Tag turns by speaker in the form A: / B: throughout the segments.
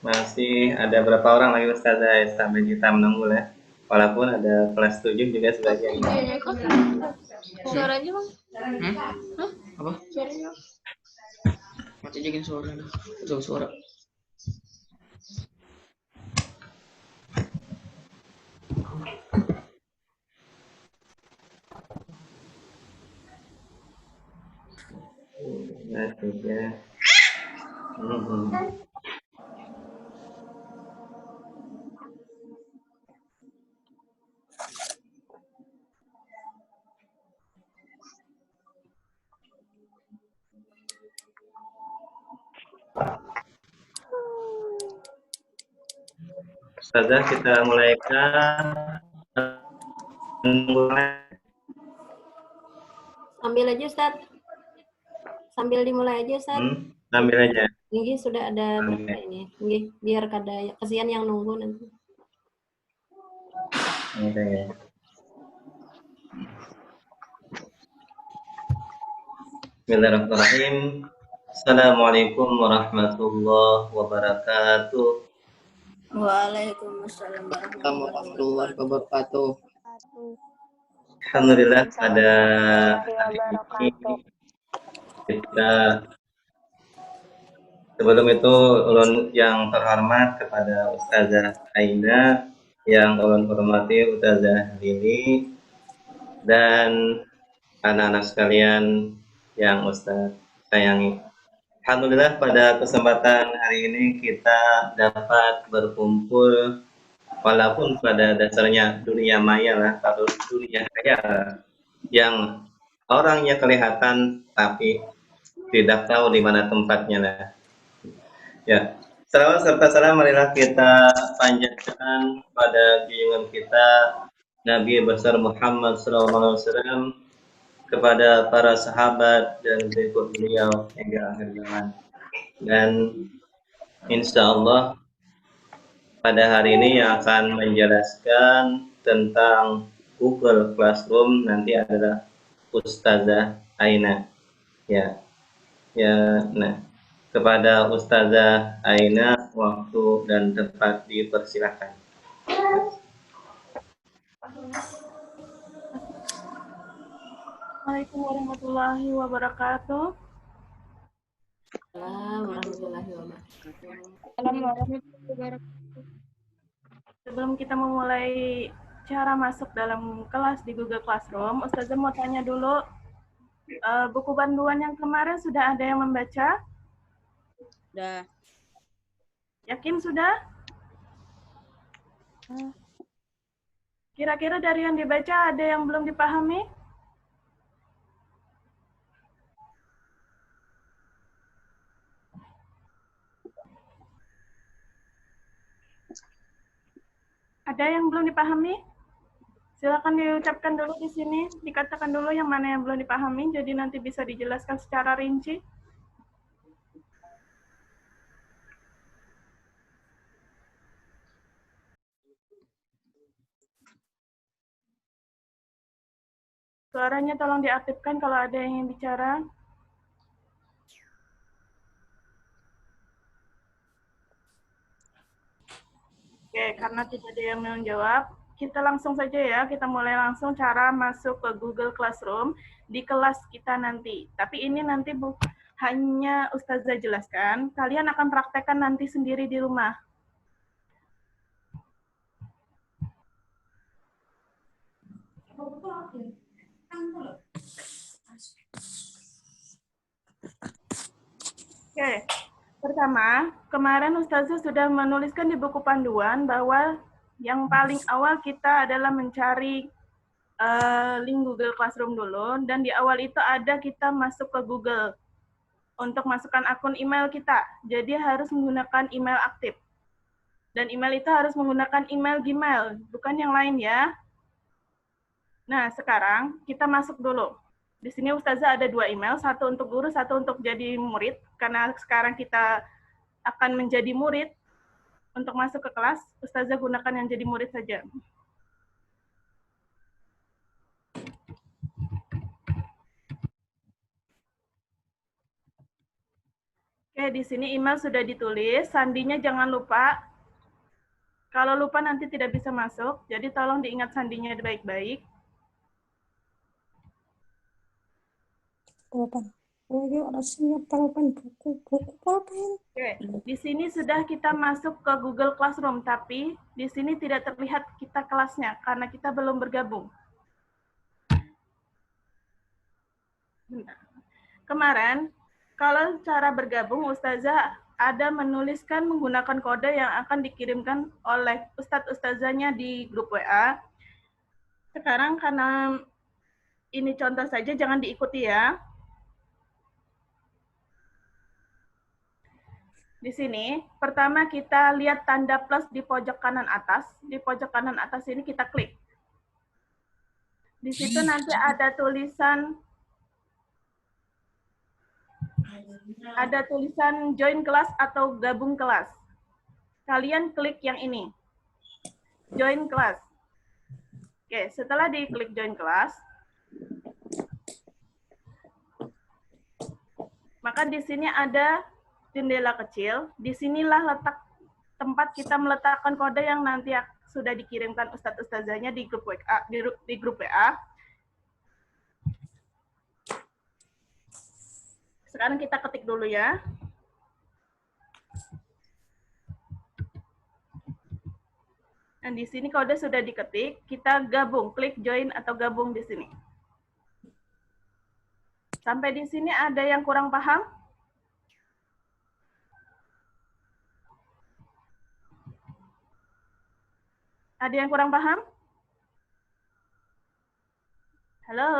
A: Masih ada berapa orang lagi Ustazah sampai kita menunggu ya. Walaupun ada kelas 7 juga sebagian.
B: Suaranya bang?
C: Hah? Apa?
B: Suaranya?
C: Mati aja suara. Tuh suara.
A: Nah, juga. Ustazah kita mulaikan
B: Ambil aja Ustaz. Sambil dimulai aja Ustaz.
A: ambil aja.
B: Ini sudah ada berapa ini? Ini biar kada kasihan yang nunggu nanti.
A: Oke. Bismillahirrahmanirrahim. Assalamualaikum warahmatullahi wabarakatuh.
B: Waalaikumsalam
C: Warahmatullahi wabarakatuh.
A: Alhamdulillah pada hari ini kita sebelum itu ulun yang terhormat kepada Ustazah Aina, yang ulun hormati Ustazah Lili, dan anak-anak sekalian yang Ustaz sayangi. Alhamdulillah pada kesempatan hari ini kita dapat berkumpul walaupun pada dasarnya dunia maya lah atau dunia khayal yang orangnya kelihatan tapi tidak tahu di mana tempatnya lah. Ya, salawat serta salam marilah kita panjatkan pada junjungan kita Nabi besar Muhammad SAW, kepada para sahabat dan berikut beliau hingga akhir zaman. Dan insya Allah pada hari ini yang akan menjelaskan tentang Google Classroom nanti adalah Ustazah Aina. Ya, ya. Nah, kepada Ustazah Aina waktu dan tempat dipersilakan.
D: Assalamualaikum warahmatullahi wabarakatuh. Sebelum kita memulai cara masuk dalam kelas di Google Classroom, Ustazah mau tanya dulu, buku panduan yang kemarin sudah ada yang membaca?
E: Sudah.
D: Yakin sudah? Kira-kira dari yang dibaca ada yang belum dipahami? Ada yang belum dipahami? Silakan diucapkan dulu di sini, dikatakan dulu yang mana yang belum dipahami, jadi nanti bisa dijelaskan secara rinci. Suaranya tolong diaktifkan kalau ada yang ingin bicara. Oke, karena tidak ada yang menjawab, kita langsung saja ya, kita mulai langsung cara masuk ke Google Classroom di kelas kita nanti. Tapi ini nanti hanya Ustazah jelaskan, kalian akan praktekkan nanti sendiri di rumah. Oke, pertama, kemarin Ustazah sudah menuliskan di buku panduan bahwa yang paling awal kita adalah mencari link Google Classroom dulu, dan di awal itu ada kita masuk ke Google untuk masukkan akun email kita. Jadi harus menggunakan email aktif. Dan email itu harus menggunakan email Gmail, bukan yang lain ya. Nah, sekarang kita masuk dulu. Di sini Ustazah ada 2 email, satu untuk guru, satu untuk jadi murid. Karena sekarang kita akan menjadi murid, untuk masuk ke kelas, Ustazah gunakan yang jadi murid saja. Oke, Oke, di sini email sudah ditulis, sandinya jangan lupa. Kalau lupa nanti tidak bisa masuk, jadi tolong diingat sandinya baik-baik. Oke, di sini sudah kita masuk ke Google Classroom, tapi di sini tidak terlihat kita kelasnya karena kita belum bergabung. Kemarin, kalau cara bergabung, Ustazah ada menuliskan menggunakan kode yang akan dikirimkan oleh Ustadz-Ustazahnya di grup WA. Sekarang karena ini contoh saja, jangan diikuti ya. Di sini, pertama kita lihat tanda plus di pojok kanan atas. Di pojok kanan atas ini kita klik. Di situ nanti ada tulisan join kelas atau gabung kelas. Kalian klik yang ini. Join kelas. Oke, setelah diklik join kelas, maka di sini ada jendela kecil. Disinilah letak tempat kita meletakkan kode yang nanti sudah dikirimkan Ustadz-Ustazahnya di grup WA. Di grup WA. Sekarang kita ketik dulu ya. Dan di sini kode sudah diketik, kita gabung, klik join atau gabung di sini. Sampai di sini ada yang kurang paham? Ada yang kurang paham? Halo?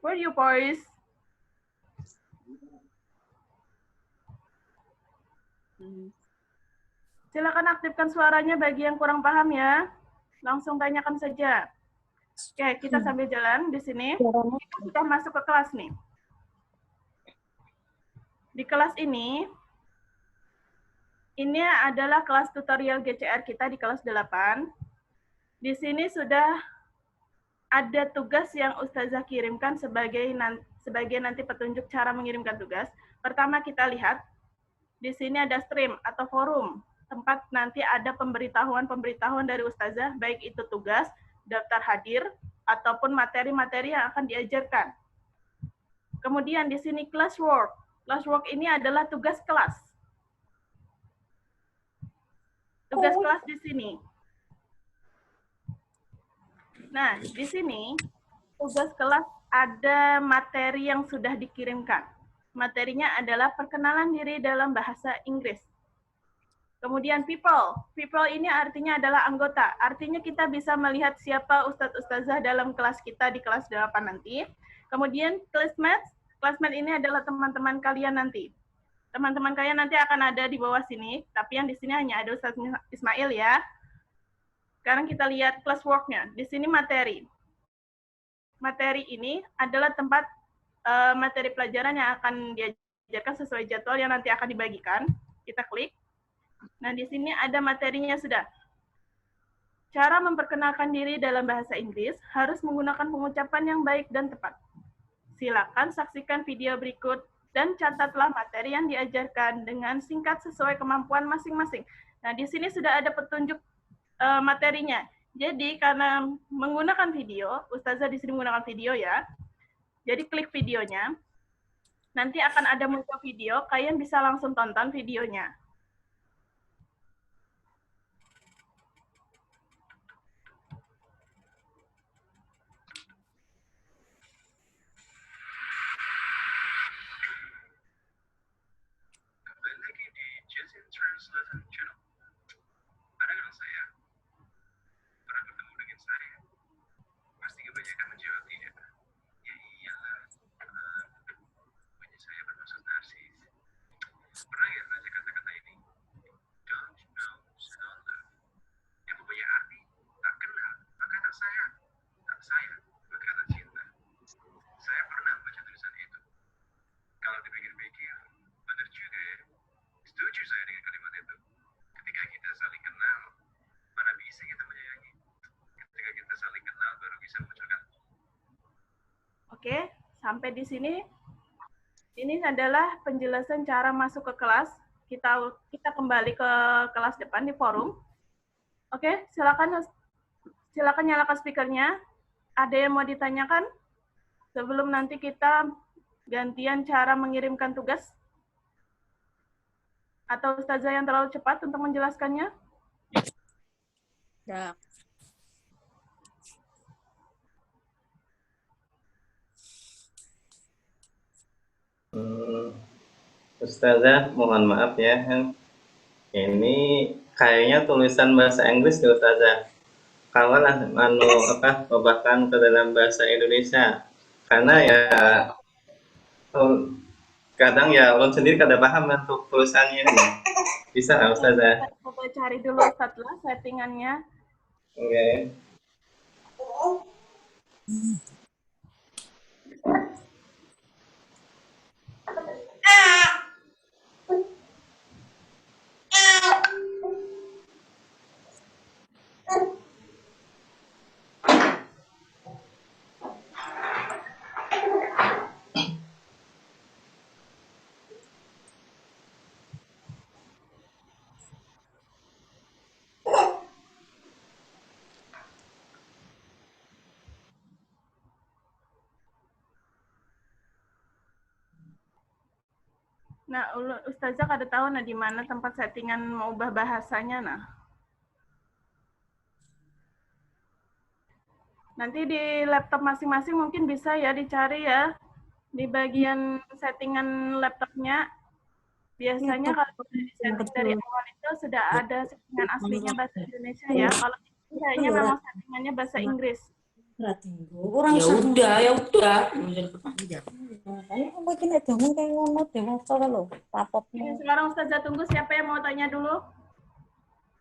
D: Where are you boys? Silakan aktifkan suaranya bagi yang kurang paham ya. Langsung tanyakan saja. Oke, kita sambil jalan di sini. Kita sudah masuk ke kelas nih. Di kelas ini adalah kelas tutorial GCR kita di kelas 8. Di sini sudah ada tugas yang Ustazah kirimkan sebagai nanti petunjuk cara mengirimkan tugas. Pertama kita lihat, di sini ada stream atau forum, tempat nanti ada pemberitahuan dari Ustazah, baik itu tugas, daftar hadir, ataupun materi-materi yang akan diajarkan. Kemudian di sini classwork. Classwork ini adalah tugas kelas. Tugas kelas di sini. Nah, di sini tugas kelas ada materi yang sudah dikirimkan. Materinya adalah perkenalan diri dalam bahasa Inggris. Kemudian people. People ini artinya adalah anggota. Artinya kita bisa melihat siapa Ustadz-Ustazah dalam kelas kita di kelas 8 nanti. Kemudian classmates. Classmate ini adalah teman-teman kalian nanti. Teman-teman kalian nanti akan ada di bawah sini, tapi yang di sini hanya ada Ustadz Ismail ya. Sekarang kita lihat classwork-nya. Di sini materi. Materi ini adalah tempat materi pelajaran yang akan diajarkan sesuai jadwal yang nanti akan dibagikan. Kita klik. Nah, di sini ada materinya sudah. Cara memperkenalkan diri dalam bahasa Inggris harus menggunakan pengucapan yang baik dan tepat. Silakan saksikan video berikut dan catatlah materi yang diajarkan dengan singkat sesuai kemampuan masing-masing. Nah, di sini sudah ada petunjuk materinya. Jadi karena menggunakan video, Ustazah di sini menggunakan video ya. Jadi klik videonya. Nanti akan ada muncul video, kalian bisa langsung tonton videonya.
F: Kembali lagi di Jason Translator Channel. Ada kenal saya? Pernah bertemu dengan saya? Pasti kebanyakan menjawab tidak. Ya iyalah, punya saya bermaksud narsis. Pernah nggak baca kata-kata ini? Don't know, so don't love. Yang mempunyai arti, tak kenal, maka tak sayang. Tak sayang, maka tak cinta. Saya pernah baca tulisan itu. Kalau dipikir-pikir, benar juga ya. Setuju saya dengan kalimat itu. Ketika kita saling kenal, mana bisa kita menyayangi? Ketika kita saling kenal, baru bisa memunculkan.
D: Oke, sampai di sini Ini adalah penjelasan cara masuk ke kelas. Kita kembali ke kelas depan di forum. Oke, silakan nyalakan speakernya. Ada yang mau ditanyakan? Sebelum nanti kita gantian cara mengirimkan tugas? Atau Ustazah yang terlalu cepat untuk menjelaskannya?
E: Udah.
A: Ustazah, mohon maaf ya. Ini kayaknya tulisan bahasa Inggris ya Ustazah. Kalau lah ubahkan ke dalam bahasa Indonesia. Karena ya kadang ya ulun sendiri kada paham untuk tulisannya ini. Bisa nggak Ustazah?
D: Coba cari dulu Ustazah settingannya.
A: Oke.
D: Nah, Ustazah kada tahu nah di mana tempat settingan mau ubah bahasanya nah. Nanti di laptop masing-masing mungkin bisa ya dicari ya. Di bagian settingan laptopnya biasanya kalau di setting dari awal itu sudah ada settingan aslinya bahasa Indonesia ya. Kalau ini kayaknya memang settingannya bahasa Inggris.
G: Orang
C: Ya udah, ya udah.
G: Makanya aku bikin aja kayak ngono deh motor lo, papopnya.
D: Sekarang Ustazah tunggu siapa yang mau tanya dulu.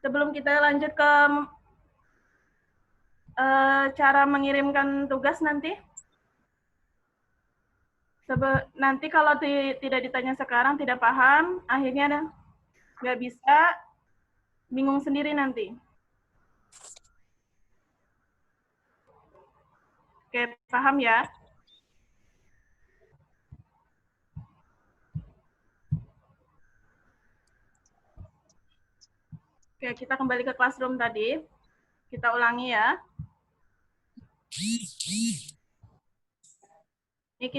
D: Sebelum kita lanjut ke cara mengirimkan tugas nanti. Nanti kalau tidak ditanya sekarang, tidak paham, akhirnya nggak bisa, bingung sendiri nanti. Oke, paham ya? Oke, kita kembali ke classroom tadi. Kita ulangi ya. Ini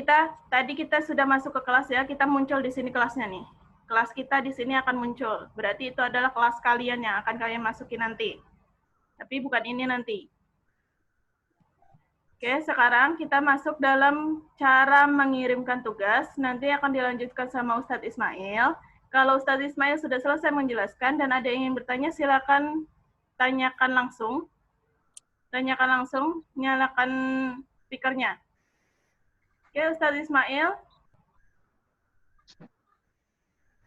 D: tadi kita sudah masuk ke kelas ya, kita muncul di sini kelasnya nih. Kelas kita di sini akan muncul. Berarti itu adalah kelas kalian yang akan kalian masuki nanti. Tapi bukan ini nanti. Oke, sekarang kita masuk dalam cara mengirimkan tugas. Nanti akan dilanjutkan sama Ustadz Ismail. Kalau Ustadz Ismail sudah selesai menjelaskan dan ada yang ingin bertanya, silakan tanyakan langsung. Tanyakan langsung, nyalakan speakernya. Oke, Ustadz Ismail.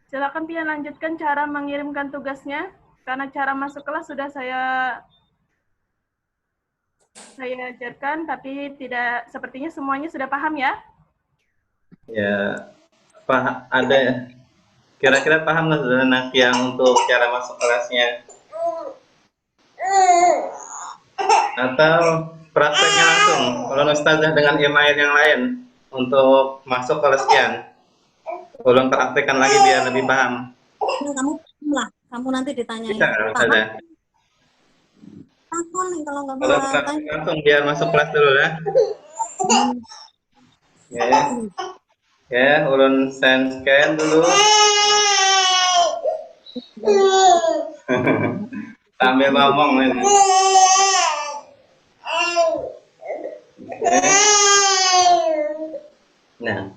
D: Silakan Pia lanjutkan cara mengirimkan tugasnya. Karena cara masuk kelas sudah saya ajarkan, tapi tidak sepertinya semuanya sudah paham ya?
A: Ya, ada kira-kira paham nggak saudara anak yang untuk cara masuk kelasnya? Atau prakteknya langsung, kalau Ustazah dengan email yang lain untuk masuk kelas sekian. Tolong praktekkan lagi biar lebih paham.
G: Kamu nanti ditanya.
A: Bisa nggak Ustazah?
G: Takon nih kalau nggak
A: Kalau
G: paham.
A: praktek langsung biar masuk kelas dulu ya. Ya, ulun scan dulu. Sambil ngomong ini. Nah,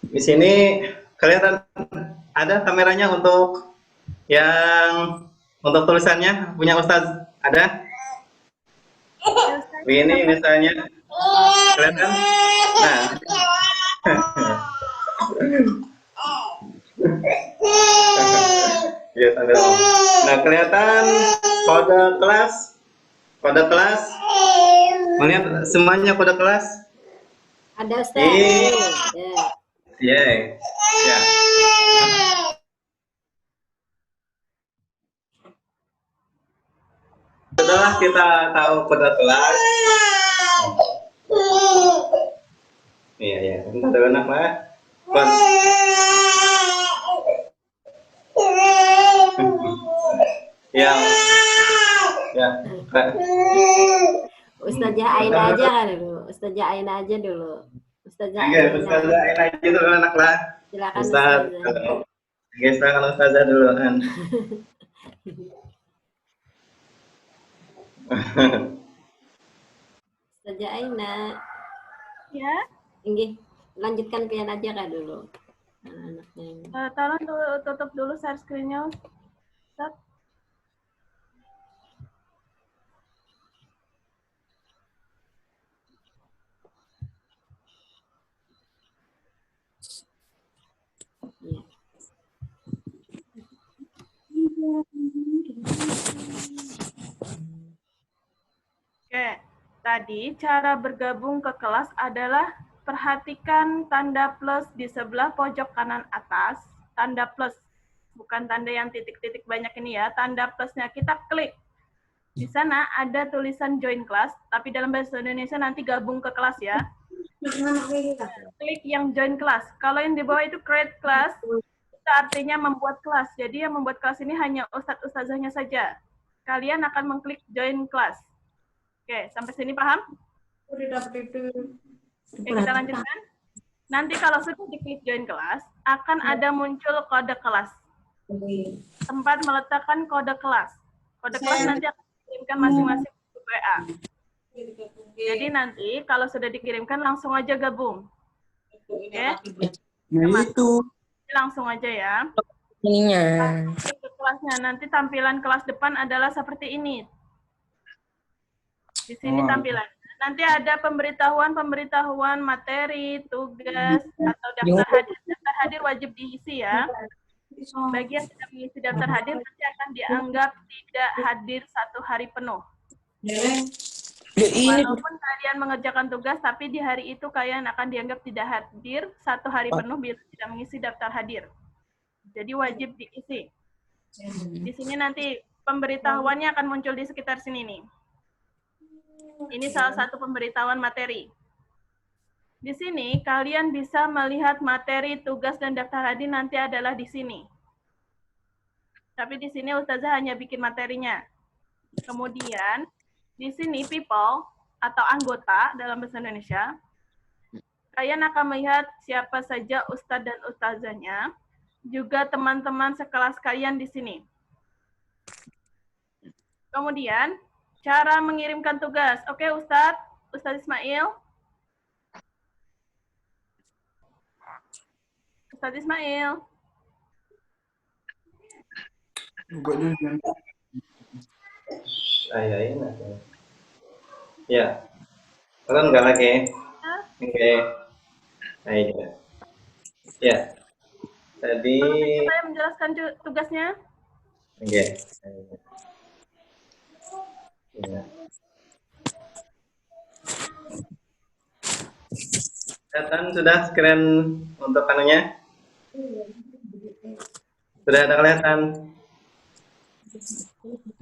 A: di sini kelihatan ada kameranya untuk yang untuk tulisannya punya Ustaz ada? Begini misalnya kelihatan. Nah. Ya, nah, kelihatan kode kelas. Melihat semuanya kode kelas?
B: Ada Ustaz.
A: Ya. Ya. Setelah kita tahu kode kelas, iya, bentar dulu nak lah. Pos. Ya, ya.
B: Ustazah Aina aja kan dulu. Ustazah Aina aja dulu. Ustazah
A: Oke,
B: Aina.
A: Ustazah Aina aja dulu anak lah.
B: Silakan
A: Ustaz,
B: Ustazah.
A: oke, silakan Ustazah duluan.
B: Ustazah Aina.
D: Ya,
B: Inggih, lanjutkan ke yang aja kak dulu. Anak-anaknya ini.
D: tolong tutup dulu share screen-nya, Ustaz.
B: Iya.
D: Oke, tadi cara bergabung ke kelas adalah perhatikan tanda plus di sebelah pojok kanan atas, tanda plus, bukan tanda yang titik-titik banyak ini ya, tanda plusnya kita klik. Di sana ada tulisan join class, tapi dalam bahasa Indonesia nanti gabung ke kelas ya. Klik yang join class. Kalau yang di bawah itu create class, itu artinya membuat kelas. Jadi yang membuat kelas ini hanya ustadz-ustazahnya saja. Kalian akan mengklik join class. Oke, sampai sini paham? Oke, kita lanjutkan. Nanti kalau sudah diklik join kelas, akan ada muncul kode kelas. Tempat meletakkan kode kelas. Kode kelas nanti akan dikirimkan masing-masing ke WA. Jadi nanti kalau sudah dikirimkan langsung aja gabung. Oke?
C: Nah itu.
D: Langsung aja ya.
C: Ininya.
D: Ke kelasnya nanti tampilan kelas depan adalah seperti ini. Di sini tampilan. Nanti ada pemberitahuan materi, tugas, atau daftar hadir. Daftar hadir wajib diisi ya. Bagi yang tidak mengisi daftar hadir nanti akan dianggap tidak hadir 1 hari penuh. Walaupun kalian mengerjakan tugas, tapi di hari itu kalian akan dianggap tidak hadir 1 hari penuh bila tidak mengisi daftar hadir. Jadi wajib diisi. Di sini nanti pemberitahuannya akan muncul di sekitar sini nih. Ini salah satu pemberitahuan materi. Di sini kalian bisa melihat materi, tugas, dan daftar hadir nanti adalah di sini. Tapi di sini Ustazah hanya bikin materinya. Kemudian di sini people atau anggota dalam bahasa Indonesia. Kalian akan melihat siapa saja ustadz dan ustazahnya, juga teman-teman sekelas kalian di sini. Kemudian cara mengirimkan tugas. Oke, Ustadz Ismail. Ustadz Ismail.
A: Ayah. Ya, turun nggak lagi? Oke. Ayah. Ya. Tadi.
D: Saya menjelaskan tugasnya.
A: Oke. Ya. Kelihatan sudah screen untuk anunya? Sudah ada kelihatan?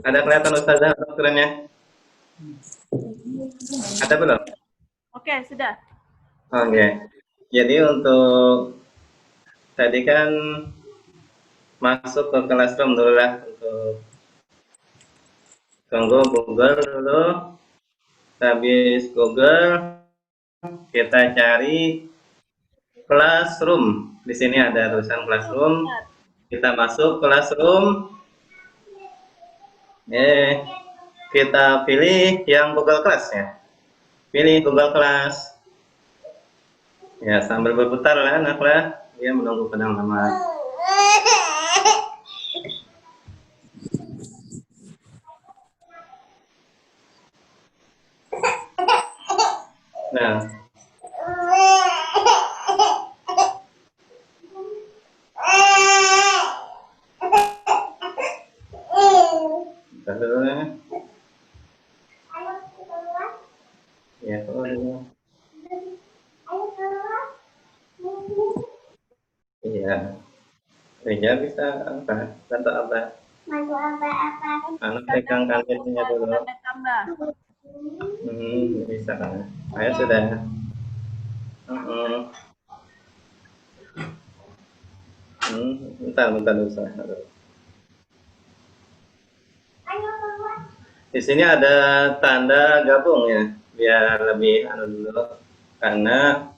A: Ada kelihatan Ustazah untuk screen-nya? Ada belum?
D: Oke, sudah.
A: Oke. Jadi untuk tadi kan masuk ke Classroom dulu lah, untuk tunggu Google dulu. Habis Google kita cari Classroom. Di sini ada tulisan Classroom. Kita masuk Classroom. Kita pilih yang Google Class ya. Pilih Google Class. Ya, sambil berputar lah anak lah. Dia menunggu pedang lama. Nah. Ya, iya. Reja bisa apa? Bantu apa? Bantu apa? Anak pegang kantinnya dulu. Bisa kan? Saya sudah. Bentar Ustaz. Di sini ada tanda gabung ya, biar lebih dulu. Karena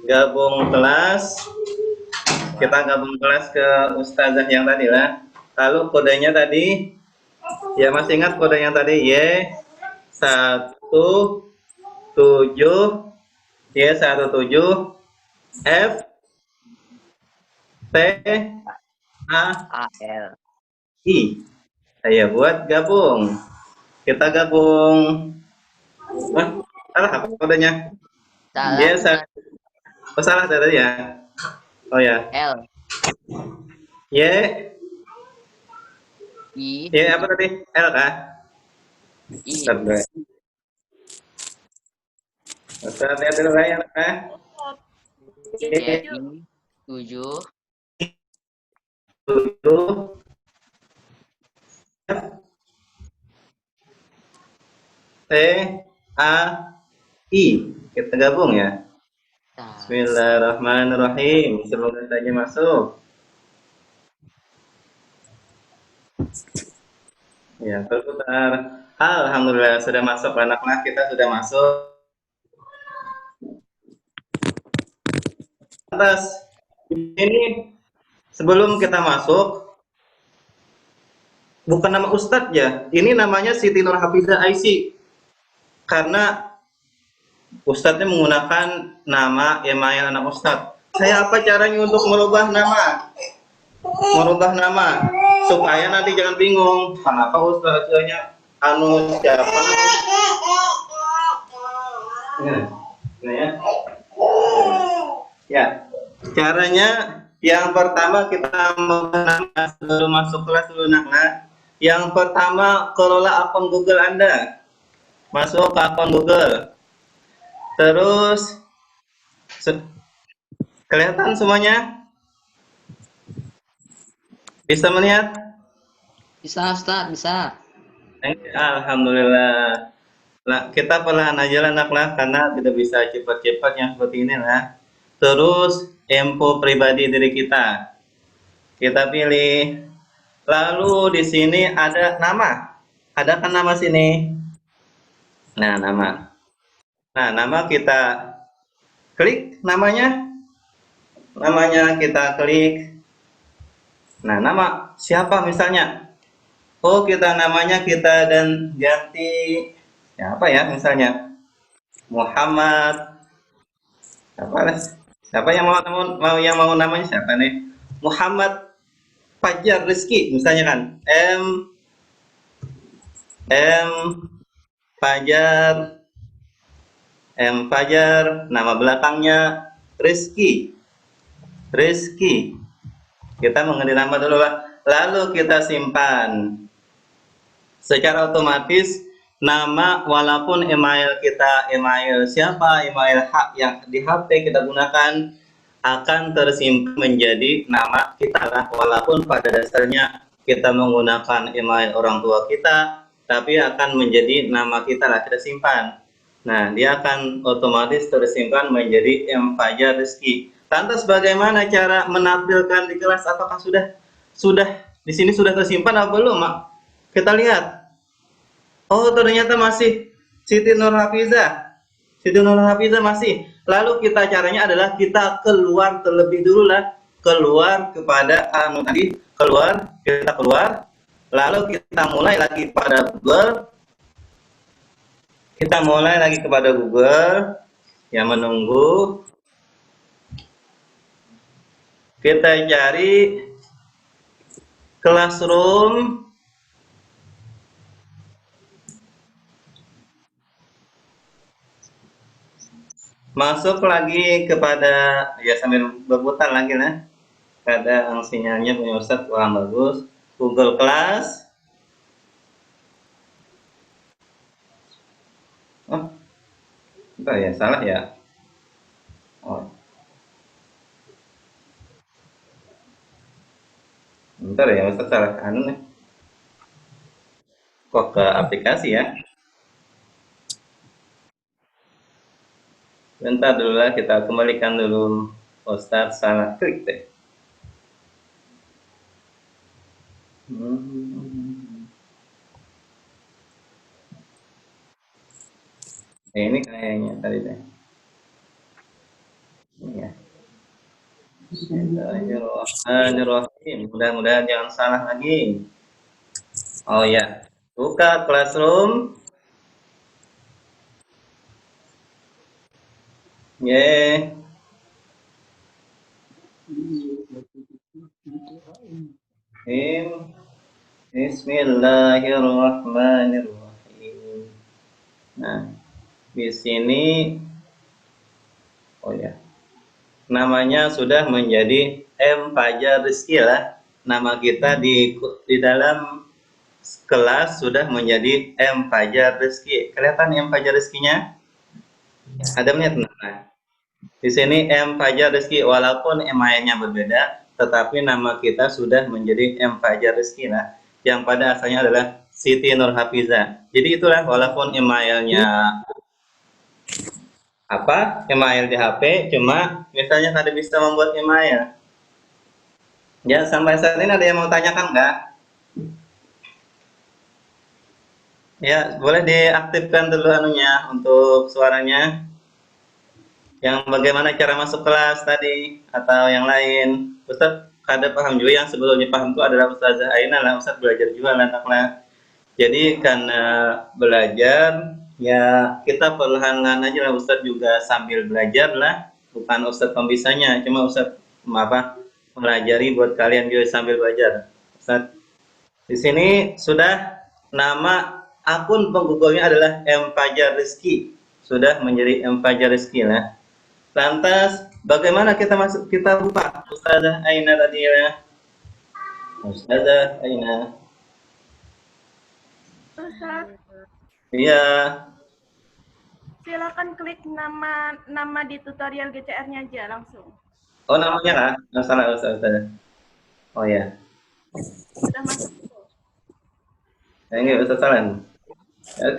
A: gabung kelas, kita gabung kelas ke ustazah yang tadi lah. Lalu kodenya tadi, ya masih ingat kodenya tadi Y17 F T A
C: AL.
A: I. Saya buat gabung. Kita gabung. Wah, salah apa kodenya?
C: Salah.
A: Salah tadi ya. Oh ya.
C: L.
A: Y
C: I.
A: apa tadi? L kah?
C: I.
A: Bentar, Ustaz, lihat dulu ya,
C: Y. I. 7
A: 7 T A I. Kita gabung ya. Bismillahirrahmanirrahim. Semoga saja masuk. Ya, berputar. Alhamdulillah sudah masuk, anak-anak kita sudah masuk. Atas ini sebelum kita masuk, bukan nama Ustadz ya. Ini namanya Siti Nur Hafizah IC. Karena Ustadznya menggunakan nama email anak Ustadz. Saya apa caranya untuk merubah nama? Merubah nama supaya nanti jangan bingung kenapa Ustadznya siapa? Ya, caranya yang pertama kita mengenal sebelum masuk kelas dulu nak. Yang pertama kelola akun Google Anda. Masuk ke akun Google. Terus kelihatan semuanya? Bisa melihat?
C: Bisa Ustaz, bisa.
A: Alhamdulillah. Nah, kita perlahan aja lah nak karena tidak bisa cepat-cepat yang seperti ini lah. Terus info pribadi diri kita. Kita pilih. Lalu di sini ada nama. Ada kan nama sini? Nah, nama. Nah, nama kita klik namanya. Namanya kita klik. Nah, nama siapa misalnya? Oh, kita namanya kita dan ganti siapa ya misalnya? Muhammad. Siapa yang mau namanya siapa nih? Muhammad Fajar Rizky misalnya kan. M Fajar, nama belakangnya Rizky. Kita mengenai nama dulu lah. Lalu kita simpan. Secara otomatis nama walaupun email kita email siapa, email hak yang di HP kita gunakan akan tersimpan menjadi nama kita lah. Walaupun pada dasarnya kita menggunakan email orang tua kita, tapi akan menjadi nama kita lah kita simpan. Nah, dia akan otomatis tersimpan menjadi M Fajar Rizky. Lantas bagaimana cara menampilkan di kelas? Apakah sudah di sini sudah tersimpan atau belum, Mak? Kita lihat. Oh, ternyata masih Siti Nur Hafizah. Siti Nur Hafizah masih. Lalu caranya adalah kita keluar terlebih dulu lah. Keluar kepada kita keluar. Lalu kita mulai lagi pada Google. Kita mulai lagi kepada Google, yang menunggu. Kita cari Classroom. Masuk lagi kepada, ya sambil berputar lagi lah. Kadang sinyalnya punya Ustadz kurang bagus. Google Class. Oh, bentar ya, salah ya. Oh. Bentar ya, Ustaz salah nih. Kok ke aplikasi ya? Bentar dulu lah, kita kembalikan dulu. Ustaz salah klik deh. Hmm. Ini kayaknya tadi deh. Ya. Bismillahirrahmanirrahim. Mudah-mudahan jangan salah lagi. Oh ya, buka Classroom. Ye. Bismillahirrahmanirrahim. Nah, di sini, oh ya, namanya sudah menjadi M Fajar Rizky lah. Nama kita di dalam kelas sudah menjadi M Fajar Rizky. Kelihatan M Fajar Rizkinya? Ada melihat? Nah, di sini M Fajar Rizky, walaupun emailnya berbeda, tetapi nama kita sudah menjadi M Fajar Rizky lah, yang pada asalnya adalah Siti Nur Hafiza. Jadi itulah, walaupun emailnya email di HP, cuma misalnya ada bisa membuat email. Ya, sampai saat ini ada yang mau tanyakan nggak? Ya, boleh diaktifkan dulu anunya untuk suaranya. Yang bagaimana cara masuk kelas tadi atau yang lain. Ustaz kada paham juga, yang sebelumnya paham itu adalah Ustazah Aina lah. Ustaz belajar juga lah anaknya. Jadi karena belajar ya kita perlahan-lahan aja lah, Ustaz juga sambil belajar lah. Bukan Ustaz pembisanya, cuma Ustaz melajari buat kalian juga sambil belajar. Ustaz di sini sudah nama akun penggugurnya adalah M Fajar Rizky. Sudah menjadi M Fajar Rizky lah. Lantas, bagaimana kita buka? Ustazah Aina tadi ya. Ustazah Aina.
D: Ustaz,
A: Iya.
D: silakan klik nama di tutorial GCR-nya aja langsung.
A: Oh, namanya lah. Nggak salah, Ustazah. Oh ya.
D: Sudah masuk.
A: Enggak, Ustaz salah.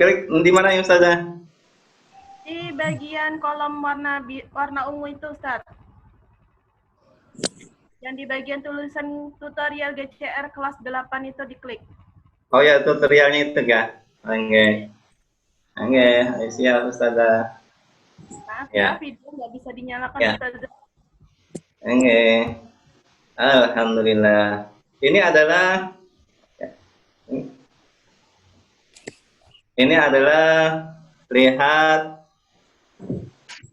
A: Klik di mana ya, Ustazah?
D: Di bagian kolom warna ungu itu, Ustaz. Yang di bagian tulisan tutorial GCR kelas 8 itu diklik.
A: Oh ya, tutorialnya itu ya. Oke. Oke, siap Ustazah.
D: Maaf
A: Ya.
D: ya, video nggak bisa dinyalakan,
A: Ya.
D: Ustazah.
A: Oke. Alhamdulillah. Ini adalah lihat.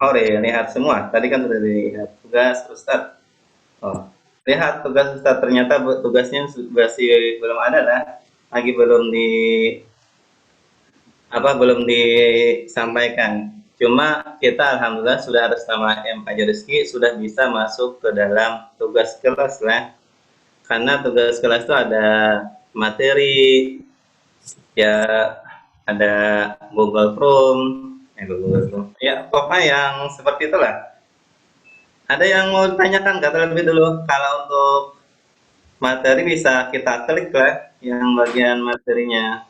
A: Oh, lihat semua. Tadi kan sudah dilihat tugas Ustaz. Oh, lihat tugas Ustaz. Ternyata tugasnya masih belum ada lah. Lagi belum disampaikan. Cuma kita alhamdulillah sudah atas nama M Fajar Rizky sudah bisa masuk ke dalam tugas kelas lah. Karena tugas kelas itu ada materi, ya ada Google Chrome, ya pokoknya yang seperti itulah. Ada yang mau ditanyakan nggak terlebih dulu? Kalau untuk materi bisa kita klik lah yang bagian materinya.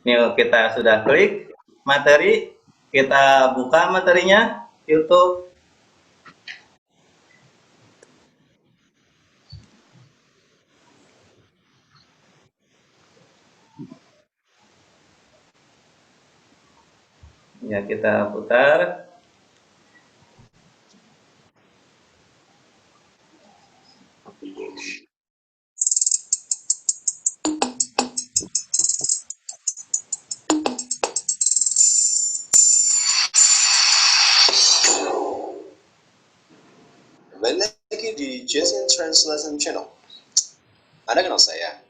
A: Nih kita sudah klik materi, kita buka materinya YouTube. Ya kita putar.
H: Kembali lagi di Jason Translation Channel. Anda kenal saya?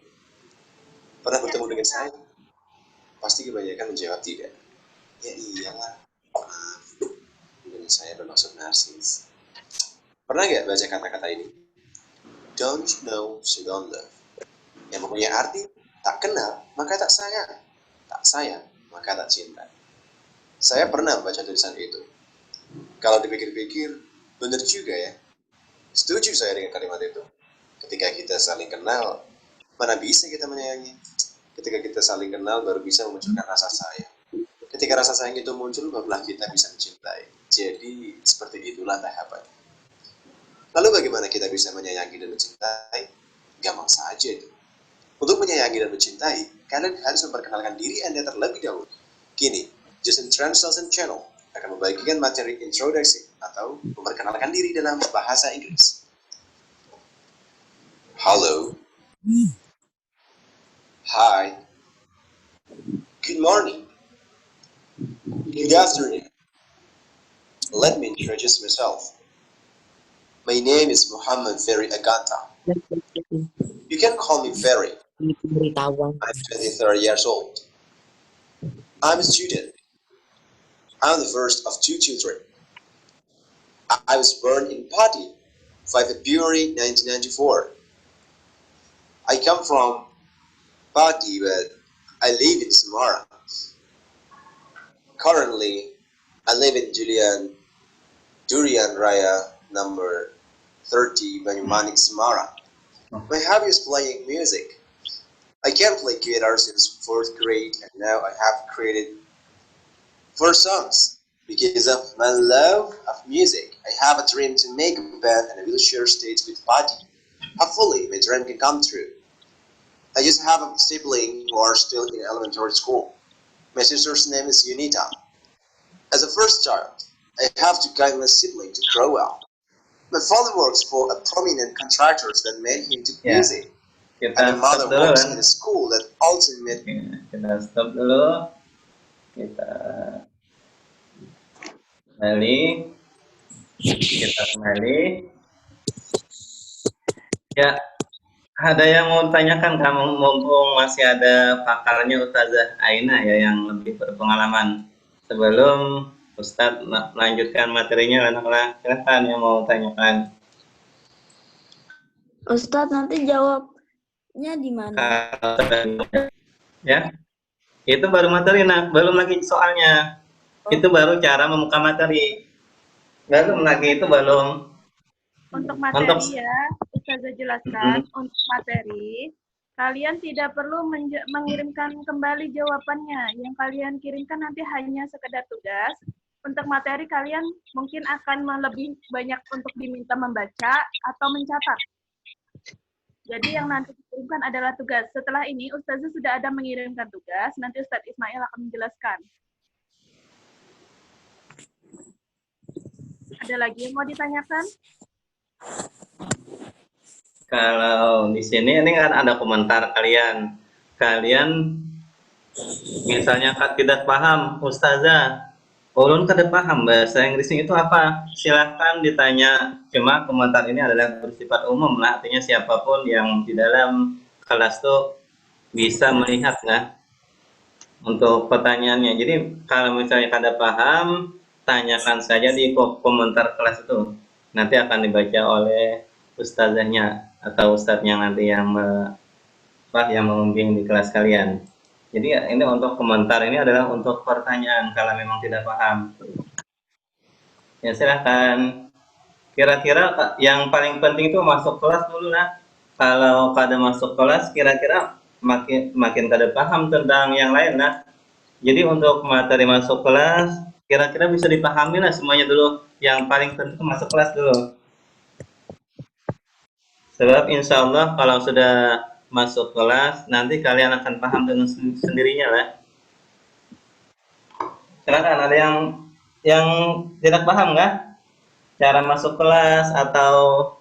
H: Pernah bertemu dengan saya? Pasti kebanyakan menjawab tidak. Ya iyalah, maaf. Mungkin saya bermaksud narsis. Pernah nggak baca kata-kata ini? Don't know, so don't love. Yang mempunyai arti, tak kenal, maka tak sayang. Tak sayang, maka tak cinta. Saya pernah membaca tulisan itu. Kalau dipikir-pikir, benar juga ya. Setuju saya dengan kalimat itu. Ketika kita saling kenal, mana bisa kita menyayangi? Ketika kita saling kenal, baru bisa memunculkan rasa sayang. Ketika rasa sayang itu muncul, barulah kita bisa mencintai. Jadi, seperti itulah tahapannya. Lalu bagaimana kita bisa menyayangi dan mencintai? Gampang saja itu. Untuk menyayangi dan mencintai, kalian harus memperkenalkan diri Anda terlebih dahulu. Kini, Jason Translation Channel akan membagikan materi introduksi atau memperkenalkan diri dalam bahasa Inggris. Halo. Hi. Good morning. Good afternoon. Let me introduce myself. My name is Muhammad Ferry Aganta. You can call me Ferry.
G: Pemberitahuan.
H: I'm 23 years old. I'm a student. I'm the first of two children. I was born in Pati, 5 February 1994. I come from Pati, but I live in Samara. Currently, I live in Durian Raya, number 30, Banyumanik, Samara. My hobby is playing music. I can play guitar since 4th grade, and now I have created 4 songs. Because of my love of music, I have a dream to make a band and I will share stage with Pati. Hopefully, my dream can come true. I just have a sibling who are still in elementary school. My sister's name is Unita. As a first child, I have to guide my sibling to grow up. My father works for a prominent contractor that made him to
A: Ya,
H: music, and
A: kita
H: my mother
A: stop dulu
H: works
A: kan.
H: in a school that also made.
A: Oke, kita stop dulu. Kita kembali. Ya, ada yang mau tanyakan kamu, mumpung masih ada pakarnya Ustazah Aina ya yang lebih berpengalaman. Sebelum Ustadz melanjutkan materinya, anak-anak silakan yang mau tanyakan.
E: Ustadz, nanti jawabnya di mana?
A: Ya, itu baru materi, nah belum lagi soalnya. Itu baru cara membuka materi. Belum lagi itu belum.
D: Untuk materi ya, Ustazah jelaskan. Untuk materi, kalian tidak perlu mengirimkan kembali jawabannya. Yang kalian kirimkan nanti hanya sekedar tugas. Untuk materi kalian mungkin akan lebih banyak untuk diminta membaca atau mencatat. Jadi yang nanti dikirimkan adalah tugas. Setelah ini Ustazah sudah ada mengirimkan tugas, nanti Ustadz Ismail akan menjelaskan. Ada lagi yang mau ditanyakan?
A: Kalau di sini ini kan ada komentar kalian. Kalian misalnya tidak paham, Ustazah, ulun kada paham bahasa Inggrisnya itu apa? Silahkan ditanya. Cuma komentar ini adalah bersifat umum lah, artinya siapapun yang di dalam kelas tuh bisa melihat lah untuk pertanyaannya. Jadi kalau misalnya kada paham, tanyakan saja di komentar kelas itu. Nanti akan dibaca oleh ustazahnya atau ustadznya nanti yang membimbing di kelas kalian. Jadi ini untuk komentar, ini adalah untuk pertanyaan kalau memang tidak paham. Ya silahkan. Kira-kira yang paling penting itu masuk kelas dulu lah. Kalau kada masuk kelas, kira-kira makin kada paham tentang yang lain lah. Jadi untuk materi masuk kelas, kira-kira bisa dipahami lah semuanya dulu. Yang paling penting itu masuk kelas dulu. Sebab insya Allah kalau sudah masuk kelas, nanti kalian akan paham dengan sendirinya lah. Silakan, ada yang tidak paham nggak? Cara masuk kelas atau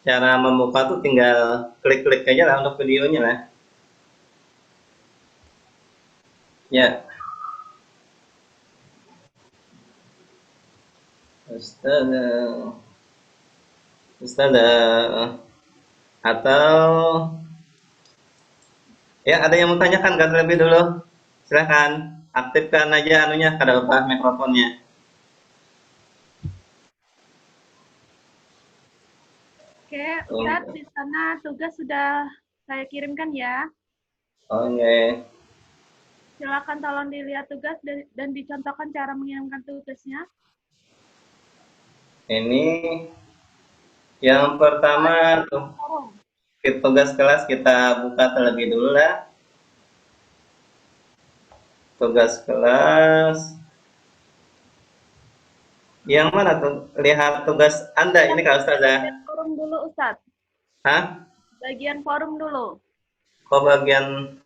A: cara membuka tuh tinggal klik-klik aja lah untuk videonya lah. Ya. Ustazah. Atau ya ada yang mau tanyakan kan terlebih dulu? Silahkan aktifkan aja anunya, kada apa mikrofonnya.
D: Oke, Ustadz, di sana tugas sudah saya kirimkan ya.
A: Oke.
D: Silakan tolong dilihat tugas dan dicontohkan cara mengirimkan tugasnya.
A: Ini yang pertama tuh tugas kelas kita buka terlebih dulu lah. Tugas kelas. Yang mana tuh? Lihat tugas Anda ini Kak Ustazah.
D: forum dulu Ustadz.
A: Hah?
D: Bagian forum dulu.
A: Bagian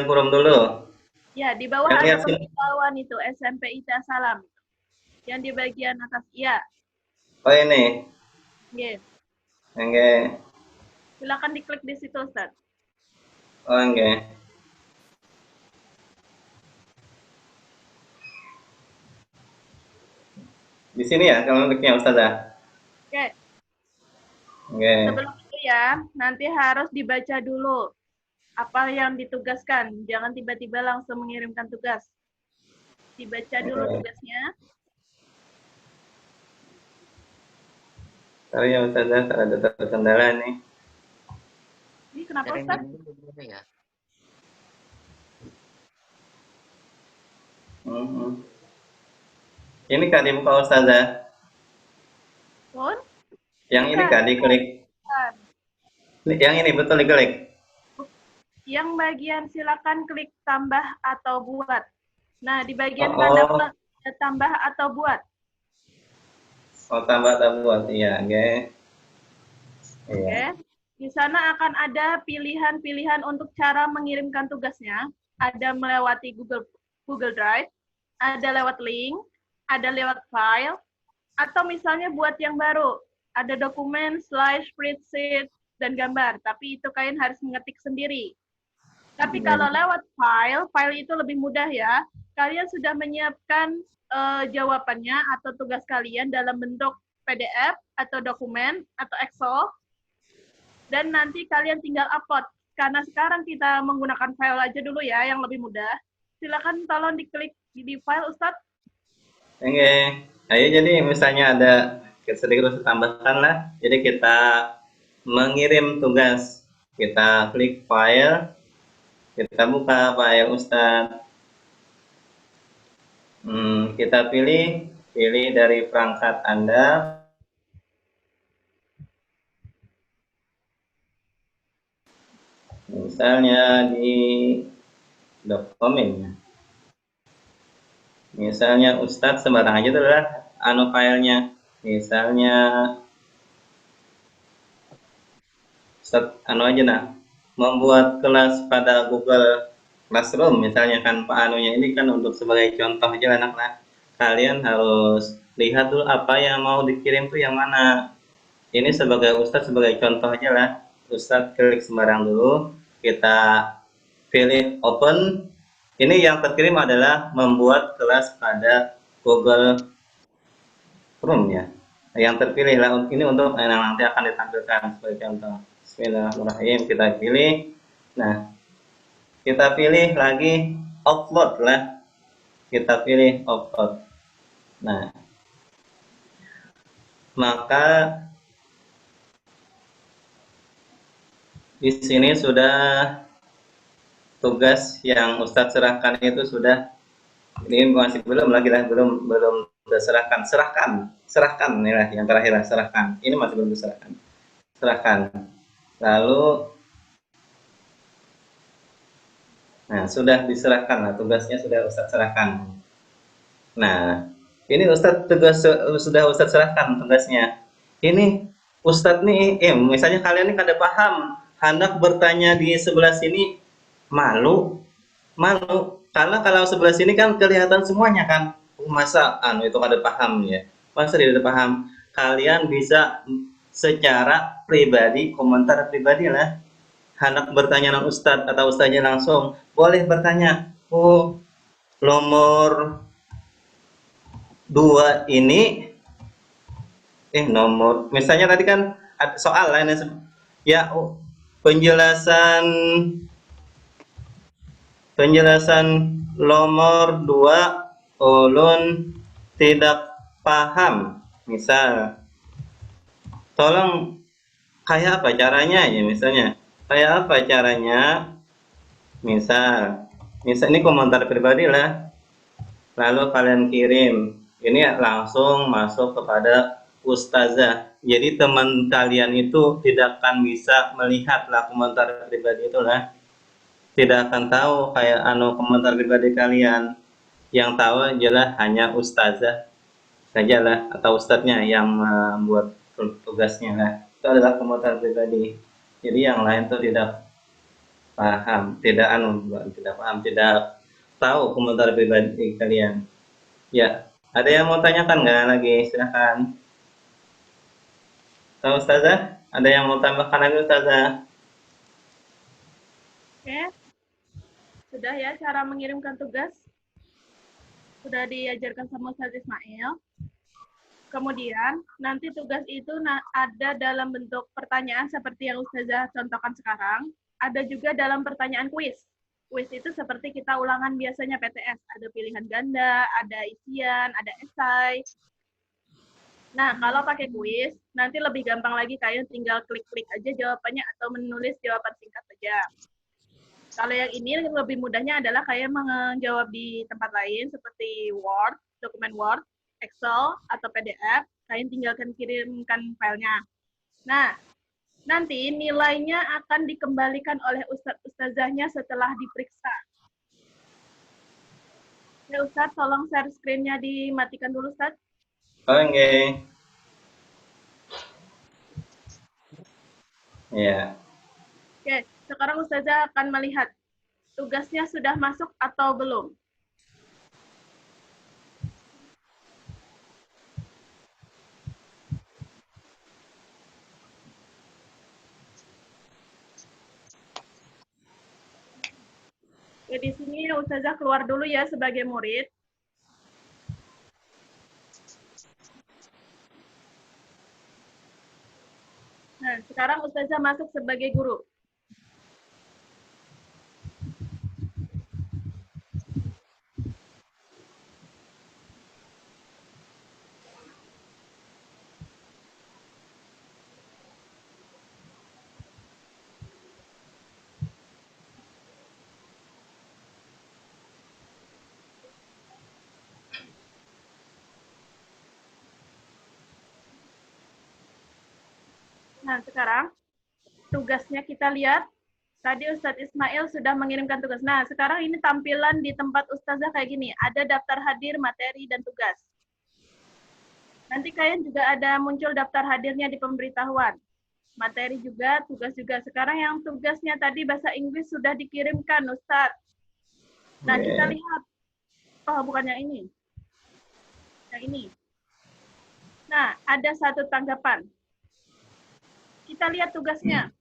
A: forum dulu.
D: Ya, di bawah
A: Yang
D: ada
A: lihat sini.
D: pemberitahuan itu SMP ITA Salam. Yang di bagian atas, iya.
A: Oh ini.
D: Yes.
A: Oke.
D: Silakan diklik di situ Ustadz.
A: Oke. Di sini ya kalau kliknya Ustazah.
D: Oke.
A: Oke.
D: Sebelum itu ya, nanti harus dibaca dulu apa yang ditugaskan. Jangan tiba-tiba langsung mengirimkan tugas. Dibaca dulu
A: Oke.
D: tugasnya.
A: Sorry ya Ustazah, ada terkendala nih.
D: Ini kenapa
C: Sharing
D: Ustadz?
C: dulu gimana ya?
A: Ini Kak dibuka Ustazah.
D: Pun?
A: Yang ini Kak diklik.
D: Bukan.
A: Yang ini betul diklik.
D: Yang bagian silakan klik tambah atau buat. Nah, di bagian
A: Oh.
D: tanda plus ada tambah atau buat.
A: Oh tambah buat iya, oke.
D: Oke.
A: Iya.
D: Di sana akan ada pilihan-pilihan untuk cara mengirimkan tugasnya. Ada melewati Google Drive, ada lewat link, ada lewat file, atau misalnya buat yang baru, ada dokumen, slide, spreadsheet, dan gambar. Tapi itu kalian harus mengetik sendiri. Tapi kalau lewat file itu lebih mudah ya. Kalian sudah menyiapkan jawabannya atau tugas kalian dalam bentuk PDF atau dokumen atau Excel. Dan nanti kalian tinggal upload. Karena sekarang kita menggunakan file aja dulu ya, yang lebih mudah. Silakan tolong diklik di file, Ustadz.
A: Oke. Ayo jadi misalnya ada sedikit harus tambahkan lah. Jadi kita mengirim tugas. Kita klik file. Kita buka file Ustadz. Kita pilih dari perangkat Anda. Misalnya di dokumen. Misalnya Ustadz sembarang aja itu adalah filenya. Misalnya Ustadz aja nah. Membuat kelas pada Google Classroom misalnya kan Pak anunya ini kan untuk sebagai contoh aja anak-anak. Kalian harus lihat dulu apa yang mau dikirim tuh yang mana. Ini sebagai Ustadz sebagai contoh aja lah. Ustadz klik sembarang dulu. Kita pilih open. Ini yang terkirim adalah membuat kelas pada Google Chrome ya. Yang terpilih lah ini untuk nanti akan ditampilkan sebagai contoh. Bismillahirrahmanirrahim. Kita pilih. Nah, kita pilih lagi upload lah. Kita pilih upload. Nah, maka di sini sudah tugas yang Ustadz serahkan itu sudah ini masih belum lagi lah belum serahkan nih lah yang terakhir lah serahkan ini masih belum serahkan lalu nah sudah diserahkan lah tugasnya sudah Ustadz serahkan. Nah ini Ustadz sudah Ustadz serahkan tugasnya. Ini Ustadz nih misalnya kalian ini kada paham hendak bertanya di sebelah sini malu karena kalau sebelah sini kan kelihatan semuanya kan masa itu kada paham ya masa tidak paham kalian bisa secara pribadi komentar pribadi lah hendak bertanya dengan Ustadz atau Ustadznya langsung boleh bertanya nomor 2 ini nomor misalnya tadi kan ada soal lain ya penjelasan nomor 2 ulun tidak paham misal tolong kayak apa caranya ya misalnya kayak apa caranya misal ini komentar pribadi lah lalu kalian kirim ini langsung masuk kepada Ustazah jadi teman kalian itu tidak akan bisa melihatlah komentar pribadi itulah tidak akan tahu kayak komentar pribadi kalian yang tahu adalah hanya Ustazah sajalah atau Ustadznya yang membuat tugasnya. Nah, itu adalah komentar pribadi. Jadi yang lain tuh tidak paham, tidak tahu komentar pribadi kalian. Ya, ada yang mau tanyakan nggak lagi? Silahkan. Tahu Ustazah? Ada yang mau tambahkan lagi Ustazah?
D: Oke, sudah ya cara mengirimkan tugas? Sudah diajarkan sama Ustaz Ismail. Kemudian, nanti tugas itu ada dalam bentuk pertanyaan seperti yang Ustazah contohkan sekarang. Ada juga dalam pertanyaan kuis. Kuis itu seperti kita ulangan biasanya PTS. Ada pilihan ganda, ada isian, ada esai. Nah, kalau pakai kuis, nanti lebih gampang lagi kalian tinggal klik-klik aja jawabannya atau menulis jawaban singkat saja. Kalau yang ini lebih mudahnya adalah kalian menjawab di tempat lain seperti Word, dokumen Word, Excel, atau PDF. Kalian tinggalkan kirimkan filenya. Nah, nanti nilainya akan dikembalikan oleh ustazahnya setelah diperiksa. Ya Ustaz, tolong share screen-nya dimatikan dulu Ustaz.
A: Oke. Ya.
D: Oke, sekarang Ustazah akan melihat tugasnya sudah masuk atau belum. Oke, di sini Ustazah keluar dulu ya sebagai murid. Nah, sekarang Ustazah masuk sebagai guru. Nah, sekarang tugasnya kita lihat. Tadi Ustadz Ismail sudah mengirimkan tugas. Nah, sekarang ini tampilan di tempat Ustazah kayak gini. Ada daftar hadir, materi, dan tugas. Nanti kalian juga ada muncul daftar hadirnya di pemberitahuan. Materi juga, tugas juga. Sekarang yang tugasnya tadi bahasa Inggris sudah dikirimkan, Ustadz. Nah, kita lihat. Oh, bukan yang ini. Yang ini. Nah, ada satu tanggapan. Kita lihat tugasnya.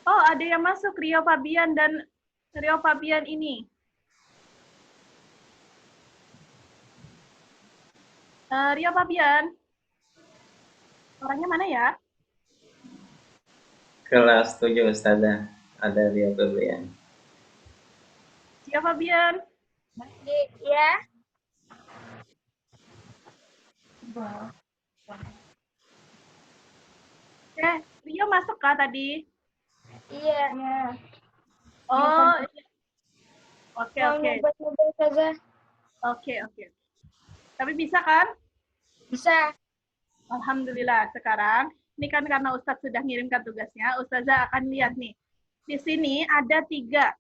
D: Oh, ada yang masuk, Rio Fabian dan Rio Fabian ini. Rio Fabian. Orangnya mana ya?
A: Kelas 7 Ustazah. Ada Rio Fabian.
D: Rio Fabian.
E: Ya.
D: Rio masuk kah tadi?
E: Iya.
D: Oh, oke.
E: Nyoba saja.
D: Oke. Tapi bisa kan?
E: Bisa.
D: Alhamdulillah. Sekarang, ini kan karena Ustadz sudah ngirimkan tugasnya, Ustazah akan lihat nih. Di sini ada tiga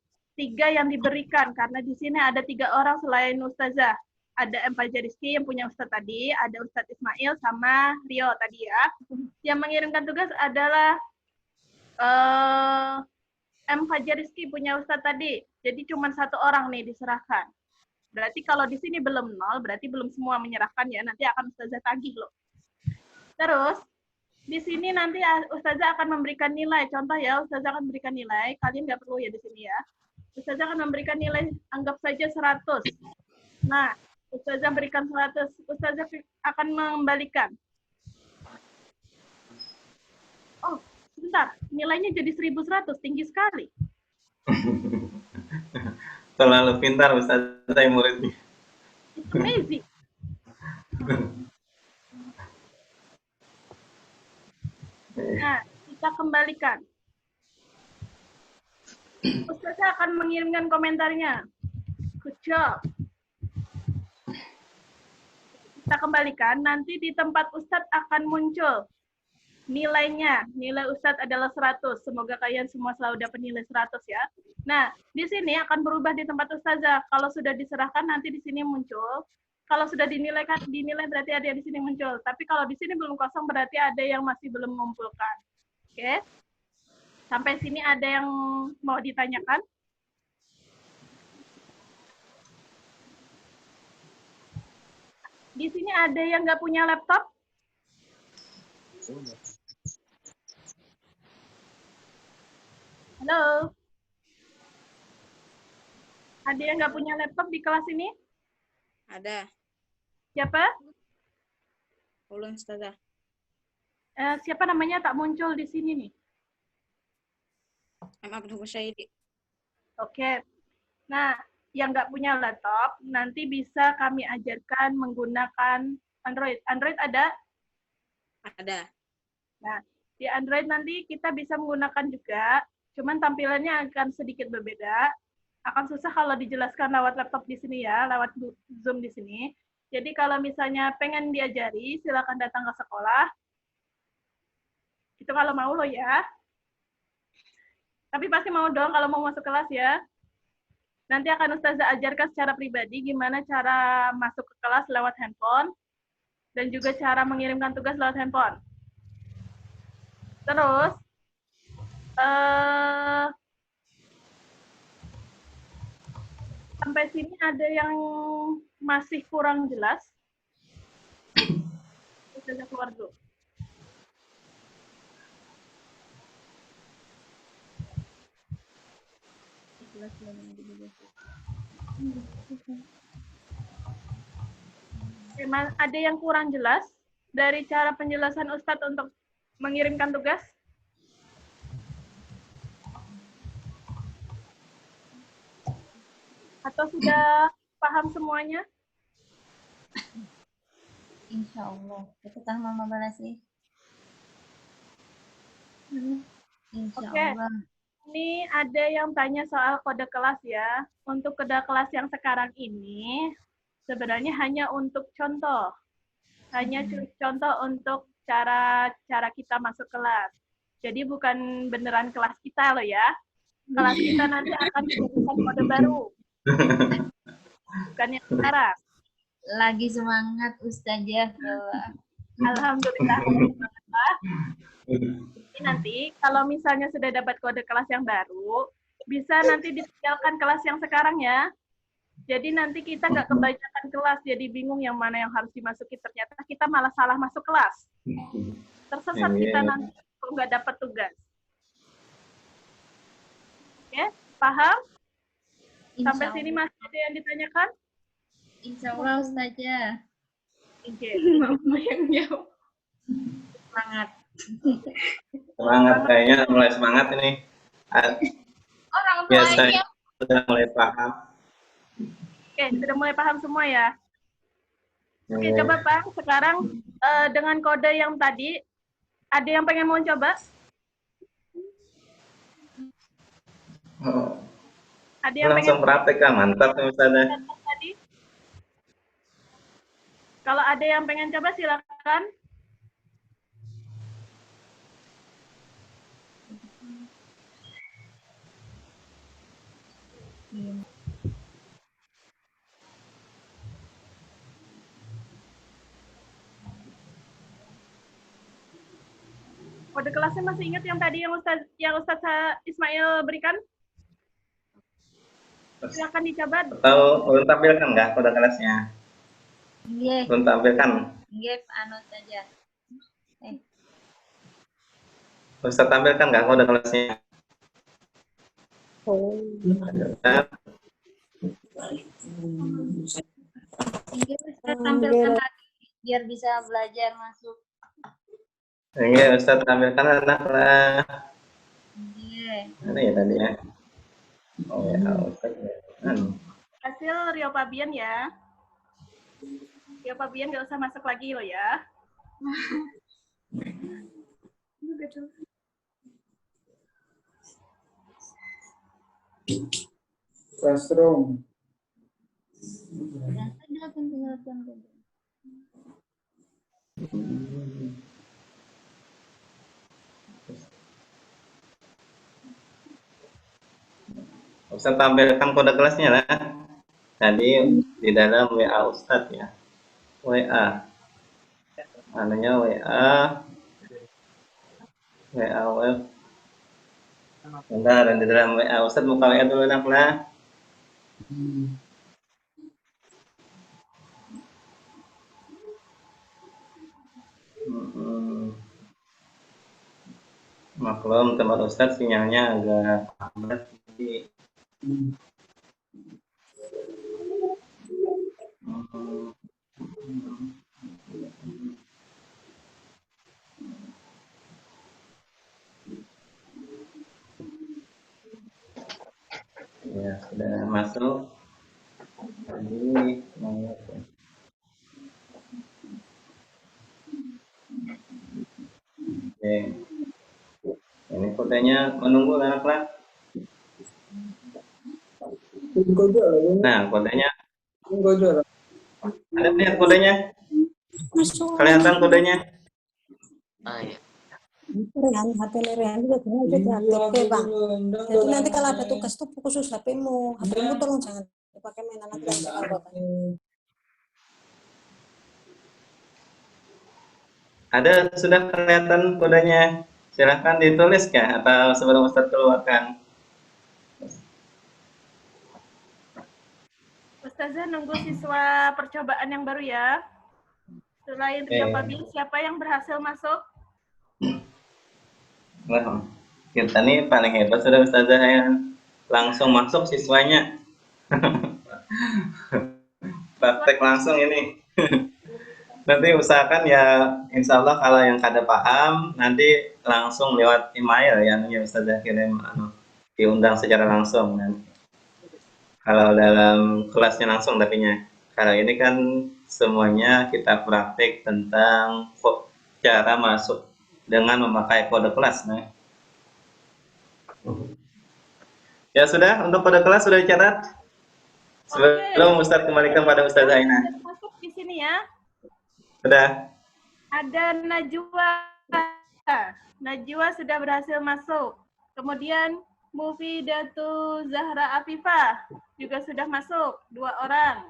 D: yang diberikan, karena di sini ada 3 orang selain Ustazah. Ada M. Fajariski yang punya Ustadz tadi, ada Ustadz Ismail sama Rio tadi ya. Yang mengirimkan tugas adalah M. Fajariski punya Ustadz tadi. Jadi cuma 1 orang nih diserahkan. Berarti kalau di sini belum 0, berarti belum semua menyerahkan ya. Nanti akan Ustazah tagih loh. Terus, di sini nanti Ustazah akan memberikan nilai. Contoh ya, Ustazah akan memberikan nilai. Kalian nggak perlu ya di sini ya. Ustazah akan memberikan nilai, anggap saja 100. Nah, Ustazah berikan 100. Ustazah akan mengembalikan. Oh, sebentar. Nilainya jadi 1100. Tinggi sekali.
A: Terlalu pintar Ustazah yang muridnya.
D: It's amazing. Nah, kita kembalikan. Ustazah akan mengirimkan komentarnya. Good job. Kita kembalikan, nanti di tempat Ustadz akan muncul nilainya. Nilai Ustadz adalah 100. Semoga kalian semua selalu dapat nilai 100 ya. Nah, di sini akan berubah di tempat Ustazah. Kalau sudah diserahkan, nanti di sini muncul kalau sudah dinilai berarti ada yang di sini muncul. Tapi kalau di sini belum kosong berarti ada yang masih belum mengumpulkan. Oke? Sampai sini ada yang mau ditanyakan? Di sini ada yang nggak punya laptop? Halo? Ada yang nggak punya laptop di kelas ini?
E: Ada.
D: Siapa?
E: Ulun Ustazah.
D: Siapa namanya tak muncul di sini nih?
E: M. Abdul Musyahidi.
D: Oke. Nah, yang nggak punya laptop, nanti bisa kami ajarkan menggunakan Android. Android ada?
E: Ada.
D: Nah, di Android nanti kita bisa menggunakan juga, cuman tampilannya akan sedikit berbeda. Akan susah kalau dijelaskan lewat laptop di sini ya, lewat Zoom di sini. Jadi kalau misalnya pengen diajari, silakan datang ke sekolah. Itu kalau mau lo ya. Tapi pasti mau dong kalau mau masuk kelas ya. Nanti akan Ustazah ajarkan secara pribadi gimana cara masuk ke kelas lewat handphone dan juga cara mengirimkan tugas lewat handphone. Terus, sampai sini ada yang masih kurang jelas? Ustazah keluar dulu. Ada yang kurang jelas dari cara penjelasan Ustadz untuk mengirimkan tugas? Atau sudah paham semuanya?
G: Insya Allah. Itu kan Mama balas sih. Insya
D: Oke.
G: Allah.
D: Ini ada yang tanya soal kode kelas ya. Untuk kode kelas yang sekarang ini, sebenarnya hanya untuk contoh. Hanya contoh untuk cara kita masuk kelas. Jadi bukan beneran kelas kita loh ya. Kelas kita nanti akan dijadikan kode baru. Bukan yang sekarang.
G: Lagi semangat Ustazah.
D: Alhamdulillah. Jadi nanti kalau misalnya sudah dapat kode kelas yang baru, bisa nanti ditinggalkan kelas yang sekarang ya. Jadi nanti kita nggak kebanyakan kelas, jadi bingung yang mana yang harus dimasuki. Ternyata kita malah salah masuk kelas. Tersesat kita nanti kalau nggak dapat tugas. Oke, paham? Sampai sini masih ada yang ditanyakan?
G: Insya Allah Ustazah.
D: Oke.
B: Mama yang jawab.
G: Semangat.
A: Semangat, kayaknya mulai semangat ini.
B: Orang
A: Biasanya
B: tuanya
A: sudah mulai paham.
D: Oke, sudah mulai paham semua ya? Oke,
A: Iya.
D: coba Bang, sekarang dengan kode yang tadi, ada yang pengen mau coba?
A: Oh,
D: Ada yang
A: langsung
D: pengen
A: praktek kan, mantap nih Ustazah.
D: tadi? Kalau ada yang pengen coba, silakan. Kode kelasnya masih ingat yang tadi yang Ustaz Ismail berikan? Silakan dicoba.
A: Atau belum tampilkan nggak kode kelasnya?
G: Iya.
A: Belum tampilkan.
G: Iya, anu saja.
A: Ustaz tampilkan nggak kode kelasnya? Ustaz,
G: Iya, Ustaz tampilkan lagi biar bisa belajar masuk.
A: iya Ustaz tampilkan anak-anak.
G: Iya.
A: Mana ya tadi ya? Oh ya, Ustaz.
D: Hasil Rio Pabian ya. Rio Pabian nggak usah masuk lagi loh ya.
I: Classroom.
A: Ustaz tampilkan kode kelasnya lah. Tadi di dalam WA Ustadz ya. WA. Anunya WA. WA web. Bentar, di dalam WA Ustadz buka WA dulu nak lah. Maklum tempat Ustadz sinyalnya agak lambat. Jadi, ya sudah masuk. Jadi, oke. Ini kodenya menunggu anak-anak. Nah, kodenya. Ada lihat kodenya? Kelihatan kodenya?
C: Ah ya.
G: Rehan, HP Rehan juga bisa diaktif, Bang. Jadi nanti kalau ada tugas tuh khusus HP-mu tolong jangan dipakai mainan nanti kalau
A: Ada sudah kelihatan kodenya? Silahkan ditulis kah atau sebelum Ustadz keluarkan?
D: Ustazah nunggu siswa percobaan yang baru ya. Selain Ria Fabien, siapa yang berhasil masuk?
A: Wah, kita nih paling hebat sudah Ustazah yang langsung masuk siswanya. Praktek langsung ini. Nanti usahakan ya, insya Allah kalau yang kada paham nanti langsung lewat email yang Ustazah kirim diundang secara langsung nanti. Kalau dalam kelasnya langsung tapinya. Kalau ini kan semuanya kita praktik tentang cara masuk dengan memakai kode kelas. Nah. Ya sudah, untuk kode kelas sudah dicatat. Sebelum Ustadz kembalikan pada Ustazah Aina.
D: Masuk di sini ya.
A: Sudah.
D: Ada Najwa. Najwa sudah berhasil masuk. Kemudian Mufidatu Zahra Afifah juga sudah masuk, 2 orang.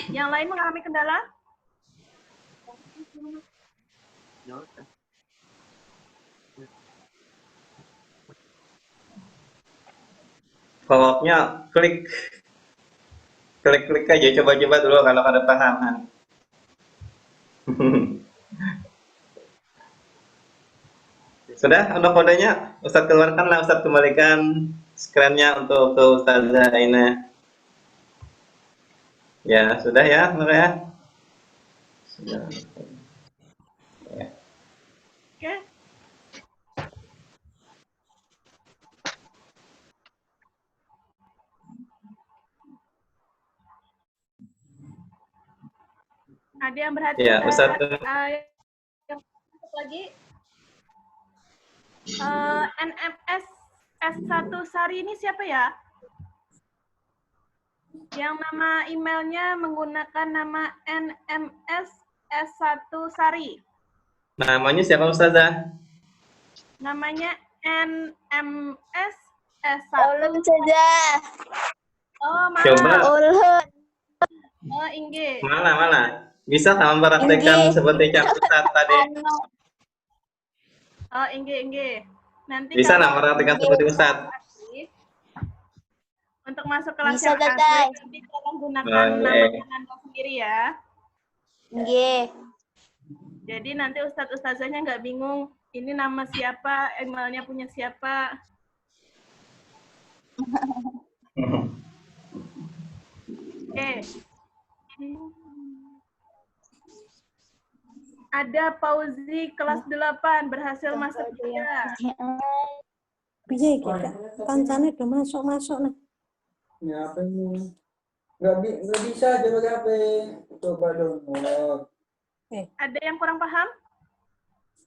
D: Yang lain mengalami kendala?
A: Pokoknya klik aja, coba-coba dulu kalau ada paham. Sudah untuk kodenya, Ustadz keluarkanlah, Ustadz kembalikan screen-nya untuk ke Ustazah Aina. Ya, sudah ya, Maria? Sudah. Ya.
D: Oke. Ada yang berhati
A: Ya, Ustadz.
D: yang lagi? NMS S1 Sari ini siapa ya? Yang nama emailnya menggunakan nama NMS S1 Sari.
A: Namanya siapa Ustazah?
D: Namanya NMS S1.
E: Ulun saja.
D: Oh, mana?
A: Coba.
E: Ulun.
D: Oh, Ingge.
A: Mana? Bisa kamu praktekkan seperti Cak Ustadz tadi?
D: Oh, Ingge. Nanti
A: Bisa
D: kalau
A: praktekkan seperti Ustadz?
D: untuk masuk kelas
E: Bisa,
D: yang asli,
E: Teteh.
D: nanti tolong gunakan nama Anda sendiri ya.
E: Nggih.
D: Jadi nanti Ustadz-ustazahnya nggak bingung, ini nama siapa, emailnya punya siapa. Oke. Ada Pauzi kelas 8 berhasil masuk juga.
G: piye iki Kak? Kancane udah masuk nah.
I: Ya, apa ini? Nggak bisa aja pakai HP. Coba dong.
D: Ada yang kurang paham?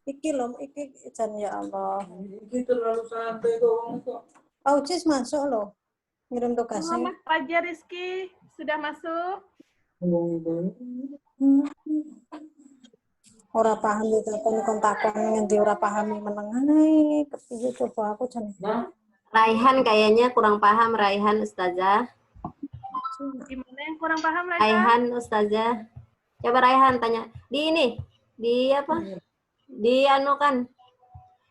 G: Iki lho, iki jan ya Allah.
I: Ini terlalu santai kok.
G: Pak Ucis masuk loh. Ngirim tugasnya.
D: Muhammad Fajar Rizky sudah masuk.
G: Ora paham itu kontak-kontakan ngendi ora pahami meneng ae. Kepiye coba aku jan.
B: Raihan kayaknya kurang paham Raihan Ustazah.
D: Gimana yang kurang paham, Raihan?
B: Raihan Ustazah. Coba Raihan tanya. Di apa? Di anu kan.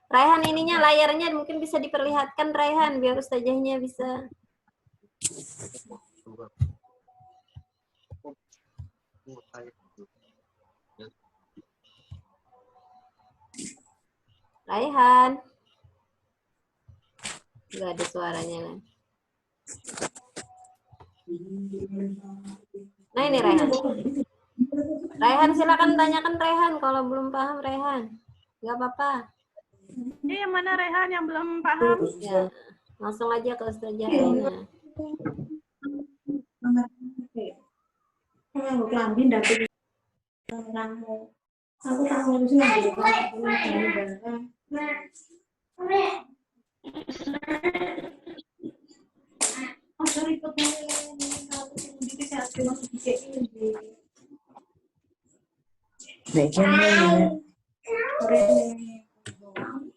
B: Raihan ininya layarnya mungkin bisa diperlihatkan Raihan biar Ustazahnya bisa. Raihan. Enggak ada suaranya kan. Nah ini Raihan. Raihan silakan tanyakan Raihan kalau belum paham Raihan. Enggak apa-apa.
D: Ini yang mana Raihan yang belum paham?
B: Ya, langsung aja ke Ustazah Aina.
G: Aku kelambi dapet orangmu. Aku tak ngurusin lagi.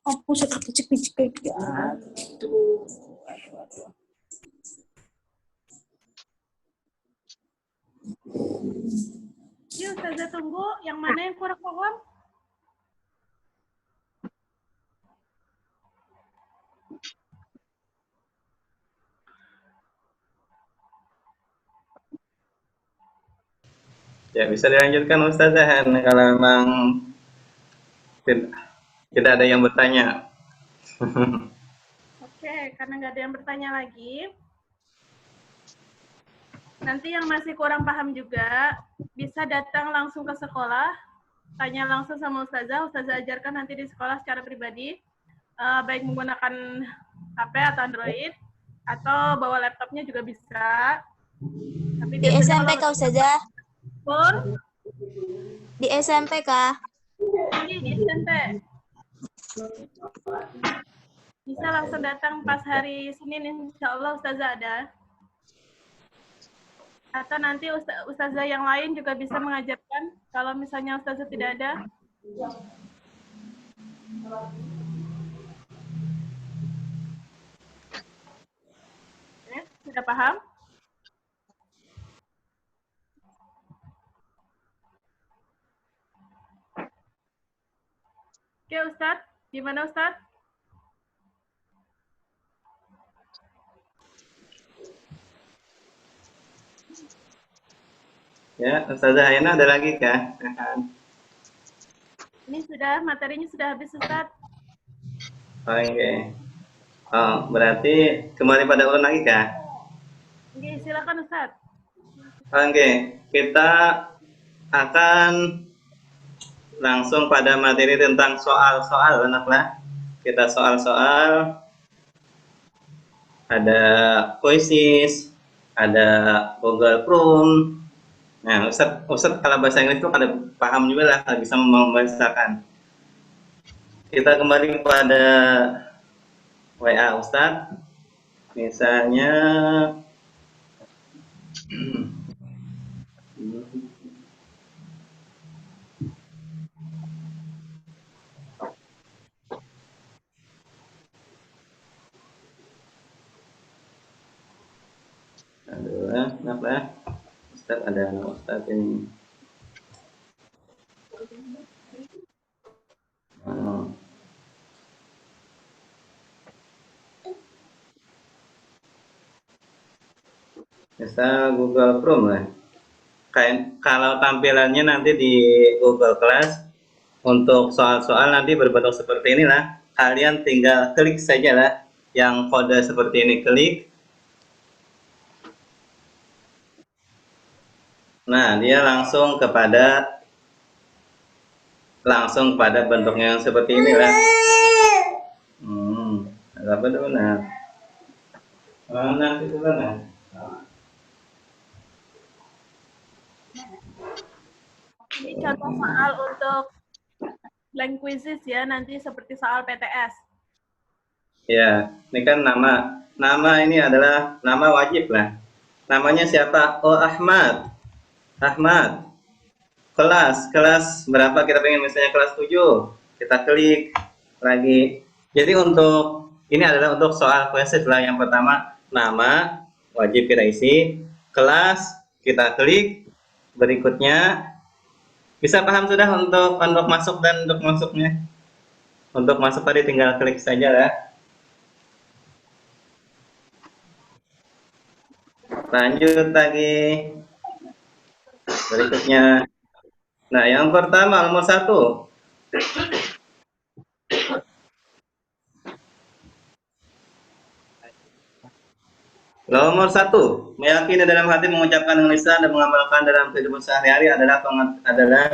G: Aku sudah picik-picik ya. Aduh.
D: Yuk, Ustazah tunggu. Yang mana yang kurang paham?
A: Ya, bisa dilanjutkan Ustazah kalau memang tidak ada yang bertanya.
D: Oke, karena nggak ada yang bertanya lagi. Nanti yang masih kurang paham juga, bisa datang langsung ke sekolah, tanya langsung sama Ustazah ajarkan nanti di sekolah secara pribadi, baik menggunakan HP atau Android, atau bawa laptopnya juga bisa. Tapi
E: Di SMP kah Ustazah?
D: Pun,
E: Di SMP kah?
D: di SMP. Bisa langsung datang pas hari Senin, insya Allah Ustazah ada. Atau nanti Ustazah yang lain juga bisa mengajarkan kalau misalnya Ustazah tidak ada. Oke, sudah paham? Oke Ustadz, gimana Ustadz?
A: Ya, Ustazah Aina ada lagi kah?
D: Ini sudah, materinya sudah habis Ustadz.
A: Oke. Oh, berarti kembali pada ulun lagi kah?
D: Oke, silakan Ustadz.
A: Oke, kita akan langsung pada materi tentang soal-soal, anaklah. Kita soal-soal, ada Quizzes, ada Google Chrome. Nah, Ustadz kalau bahasa Inggris itu ada paham juga lah, bisa membahasakan. Kita kembali pada WA Ustadz. Misalnya, aduh, kenapa? Ustadz ada anak Ustadz ini. Bisa Google Chrome lah. Kalau tampilannya nanti di Google Class untuk soal-soal nanti berbentuk seperti inilah. Kalian tinggal klik saja lah yang kode seperti ini, klik. Nah, dia langsung kepada bentuknya yang seperti inilah. Apa itu benar? Nanti itu benar.
D: Ini contoh soal untuk blank quizzes ya, nanti seperti soal PTS.
A: Ya, ini kan nama ini adalah nama wajib lah. Namanya siapa? Oh, Ahmad. Kelas berapa kita pengen, misalnya kelas 7. Kita klik lagi. Jadi ini adalah untuk soal quizzes lah. Yang pertama, nama wajib kita isi. kelas, kita klik. Berikutnya, bisa paham sudah untuk masuk dan untuk masuknya? Untuk masuk tadi tinggal klik saja ya. Lanjut lagi. Berikutnya. Nah, yang pertama nomor 1. Nomor 1, meyakini dalam hati, mengucapkan dengan lisan dan mengamalkan dalam kehidupan sehari-hari adalah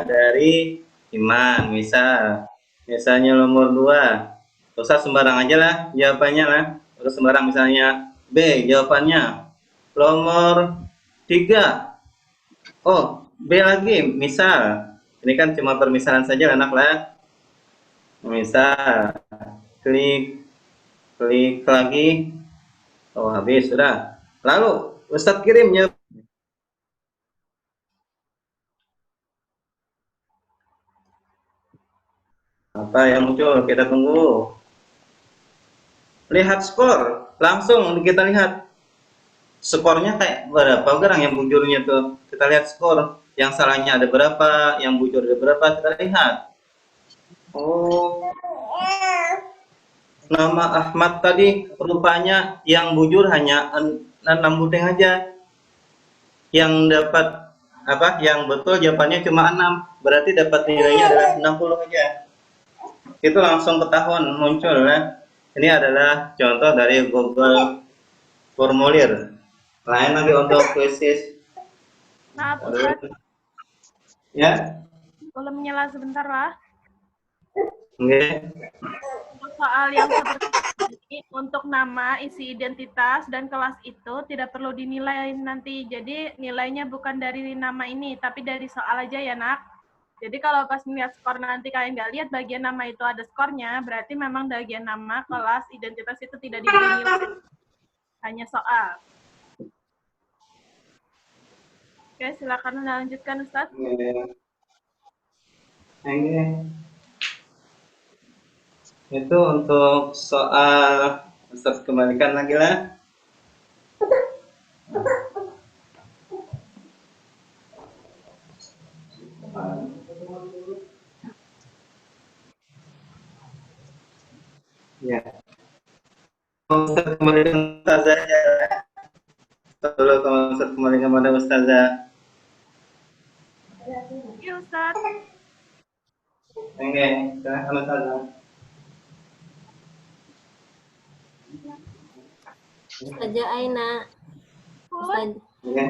A: dari iman. Misalnya nomor 2, usah sembarang aja lah jawabannya lah. Terus sembarang misalnya B jawabannya. Nomor 3, oh B lagi, misal. Ini kan cuma permisalan saja anak lah. Misal, klik lagi. Oh, habis sudah. Lalu Ustadz kirimnya apa yang muncul? Kita tunggu. Lihat skor, langsung kita lihat skornya kayak berapa orang yang bujurnya tuh. Kita lihat skor. Yang salahnya ada berapa, yang bujur ada berapa, kita lihat. Oh, nama Ahmad tadi rupanya yang bujur hanya 6 buting aja. Yang dapat apa? Yang betul jawabannya cuma 6. Berarti dapat nilainya adalah 60 aja. Itu langsung ketahuan muncul ya. Ini adalah contoh dari Google Formulir. Lain lagi untuk kuisis.
D: Maaf Ustaz,
A: Ya,
D: boleh menyela sebentar lah.
A: oke.
D: Untuk soal yang seperti ini, untuk nama, isi identitas, dan kelas itu tidak perlu dinilai nanti. Jadi nilainya bukan dari nama ini, tapi dari soal aja ya nak. Jadi kalau pas melihat skor nanti kalian nggak lihat bagian nama itu ada skornya, berarti memang bagian nama, kelas, identitas itu tidak diberi nilai. Hanya soal. Oke, silakan lanjutkan Ustadz.
A: Oke. Itu untuk soal, Ustaz kembalikan lagi lah. Ya. Ustaz kembalikan Ustazah ya. Tolong Ustaz kembalikan kepada Ustazah.
D: Iya Ustadz.
A: Oke, silakan Ustazah.
B: Ustazah Aina. Ustaz,
A: Oke.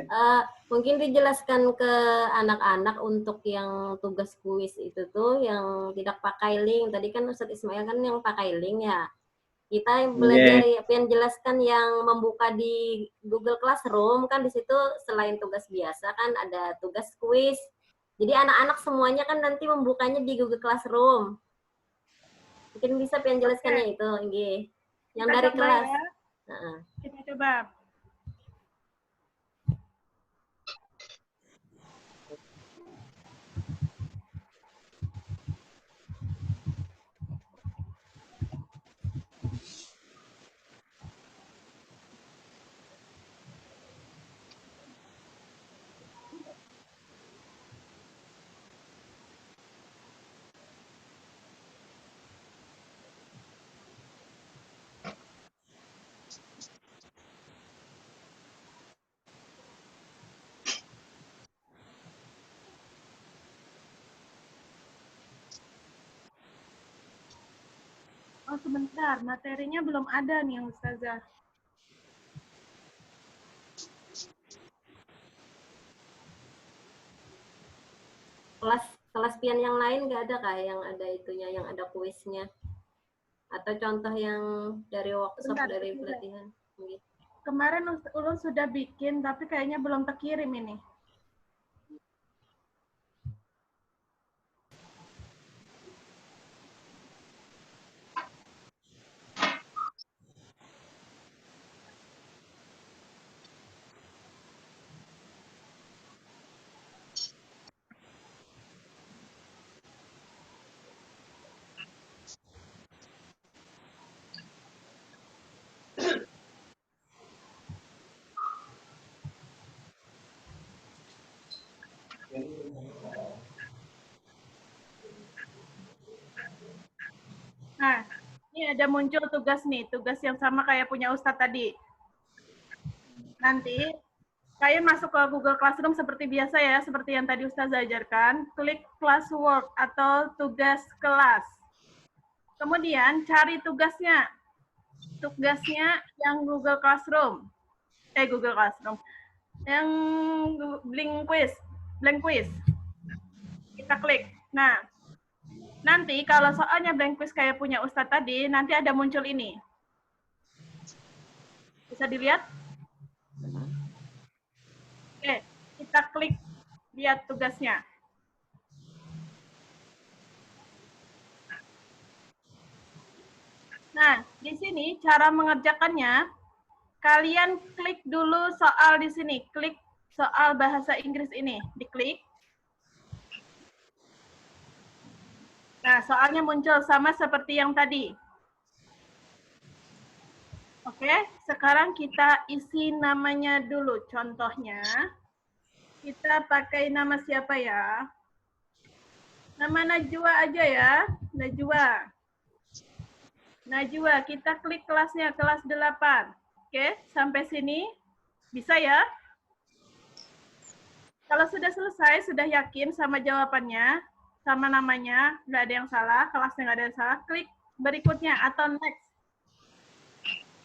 B: mungkin dijelaskan ke anak-anak untuk yang tugas kuis itu tuh yang tidak pakai link. Tadi kan Ustadz Ismail kan yang pakai link ya. Kita yang belajar yang jelaskan yang membuka di Google Classroom kan di situ selain tugas biasa kan ada tugas kuis. Jadi anak-anak semuanya kan nanti membukanya di Google Classroom. Mungkin bisa pengen jelaskannya itu, nggih. Yang
D: Kita
B: dari
D: coba
B: kelas.
D: ya. Kita coba. Oh sebentar, materinya belum ada nih Ustazah.
B: Kelas pian yang lain nggak ada kah yang ada itunya, yang ada kuisnya? Atau contoh yang dari workshop,
D: Bentar,
B: dari pelatihan?
D: Kemarin Ulun sudah bikin, tapi kayaknya belum terkirim ini. Nah, ini ada muncul tugas nih, tugas yang sama kayak punya Ustadz tadi. Nanti kalian masuk ke Google Classroom seperti biasa ya, seperti yang tadi Ustaz ajarkan, klik classwork atau tugas kelas. Kemudian cari tugasnya. Tugasnya yang Google Classroom. Google Classroom. Yang blank quiz. Kita klik. Nah, nanti kalau soalnya blank quiz kayak punya Ustadz tadi, nanti ada muncul ini. Bisa dilihat? Oke, kita klik lihat tugasnya. Nah, di sini cara mengerjakannya, kalian klik dulu soal di sini. Klik soal bahasa Inggris ini. Diklik. Nah, soalnya muncul sama seperti yang tadi. Oke, sekarang kita isi namanya dulu. Contohnya, kita pakai nama siapa ya? Nama Najwa aja ya. Najwa, kita klik kelasnya, kelas 8. Oke, sampai sini bisa ya? Kalau sudah selesai, sudah yakin sama jawabannya, sama namanya, nggak ada yang salah, kelasnya nggak ada yang salah, klik berikutnya atau next.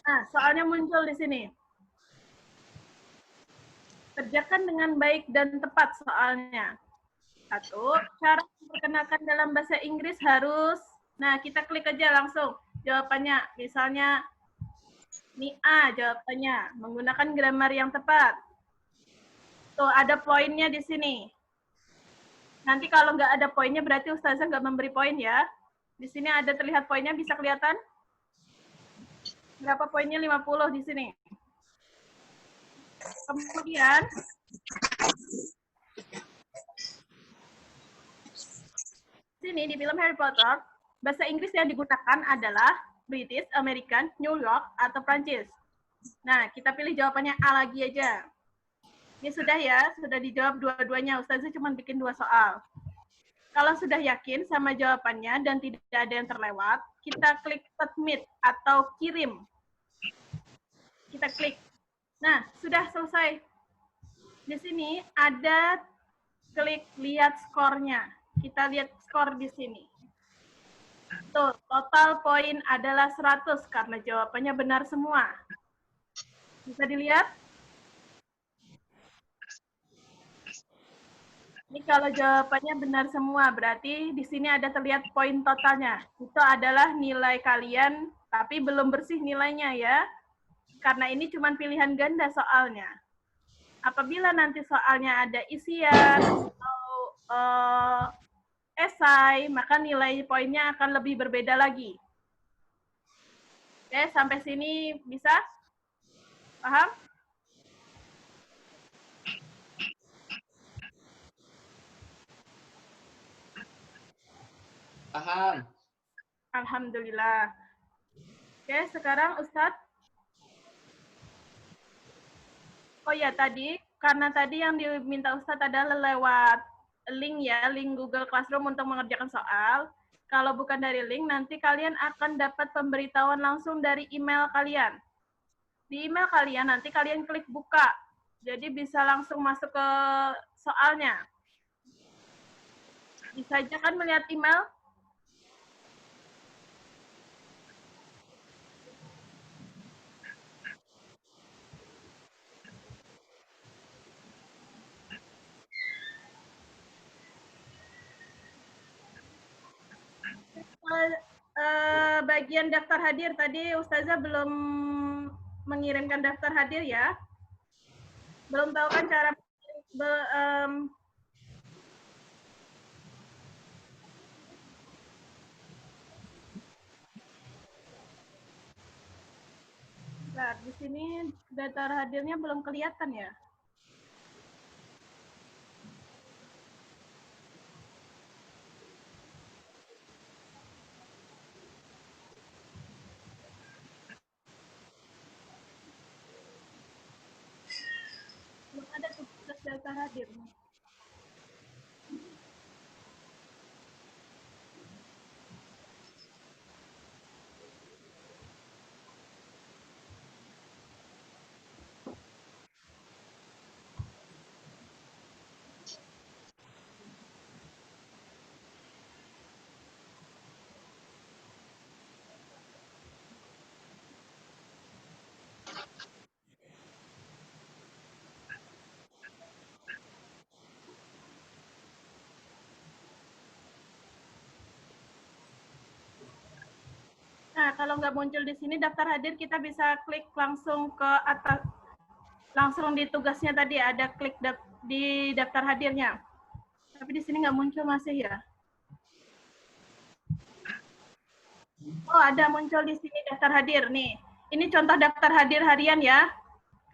D: Nah, soalnya muncul di sini. Kerjakan dengan baik dan tepat soalnya. 1, cara memperkenalkan dalam bahasa Inggris harus, nah kita klik aja langsung jawabannya. Misalnya, ini A jawabannya, menggunakan grammar yang tepat. Tuh, ada poinnya di sini. Nanti kalau nggak ada poinnya, berarti Ustazah nggak memberi poin ya. Di sini ada terlihat poinnya, bisa kelihatan? Berapa poinnya? 50 di sini. Kemudian, sini di film Harry Potter, bahasa Inggris yang digunakan adalah British, American, New York, atau Prancis. Nah, kita pilih jawabannya A lagi aja. Ini sudah ya, sudah dijawab dua-duanya. Ustazah cuma bikin 2 soal. Kalau sudah yakin sama jawabannya dan tidak ada yang terlewat, kita klik submit atau kirim. Kita klik. Nah, sudah selesai. Di sini ada klik lihat skornya. Kita lihat skor di sini. Tuh, total poin adalah 100 karena jawabannya benar semua. Bisa dilihat? Ini kalau jawabannya benar semua, berarti di sini ada terlihat poin totalnya. Itu adalah nilai kalian, tapi belum bersih nilainya ya. Karena ini cuma pilihan ganda soalnya. Apabila nanti soalnya ada isian atau esai, maka nilai poinnya akan lebih berbeda lagi. Oke, sampai sini bisa? Paham?
C: Paham.
D: Alhamdulillah. Oke, sekarang Ustadz. Oh ya, tadi, karena tadi yang diminta Ustadz adalah lewat link ya, link Google Classroom untuk mengerjakan soal. Kalau bukan dari link, nanti kalian akan dapat pemberitahuan langsung dari email kalian. Di email kalian, nanti kalian klik buka. Jadi bisa langsung masuk ke soalnya. Bisa aja kan melihat email? Bagian daftar hadir tadi Ustazah belum mengirimkan daftar hadir ya. Belum tahu kan cara nah, di sini daftar hadirnya belum kelihatan ya. Belum ada tugas daftar hadir. kalau nggak muncul di sini daftar hadir, kita bisa klik langsung ke atas, langsung di tugasnya tadi ada klik di daftar hadirnya. Tapi di sini nggak muncul masih ya. Oh, ada muncul di sini daftar hadir nih. Ini contoh daftar hadir harian ya.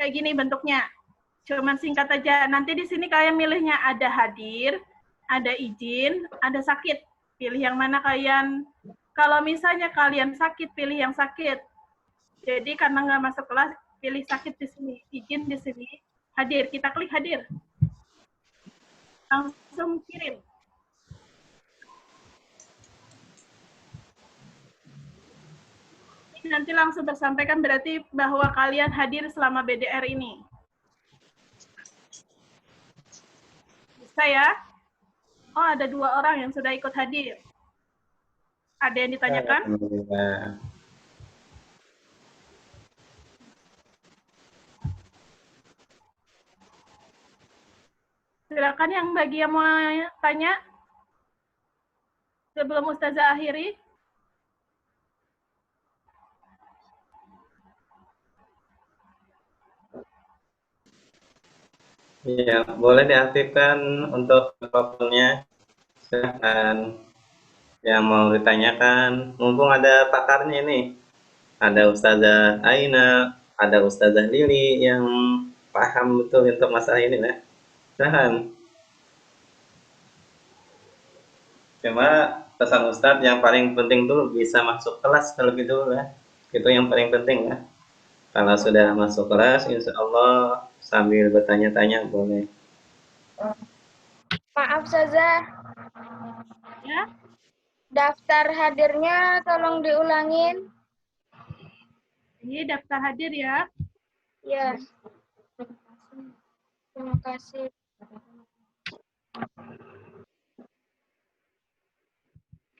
D: Kayak gini bentuknya. Cuman singkat aja. Nanti di sini kalian milihnya ada hadir, ada izin, ada sakit. Pilih yang mana kalian. Kalau misalnya kalian sakit, pilih yang sakit. Jadi karena nggak masuk kelas, pilih sakit di sini, izin di sini, hadir. Kita klik hadir. Langsung kirim. Nanti langsung tersampaikan berarti bahwa kalian hadir selama BDR ini. Bisa ya? Oh, ada 2 orang yang sudah ikut hadir. Ada yang ditanyakan?
A: Alhamdulillah.
D: Silakan yang bagi yang mau tanya sebelum Ustazah akhiri.
A: Ya, boleh diaktifkan untuk mikrofonnya. Silahkan yang mau ditanyakan. Mumpung ada pakarnya ini. Ada Ustazah Aina, ada Ustazah Lili yang paham betul untuk masalah ini, nah. Silahkan. Cuma pesan Ustadz yang paling penting dulu bisa masuk kelas terlebih dulu ya. Itu yang paling penting ya. Kalau sudah masuk kelas, insya Allah sambil bertanya-tanya boleh.
J: Maaf Saza,
D: Ya,
J: daftar hadirnya tolong diulangin.
D: ini daftar hadir ya.
J: Ya. Terima kasih.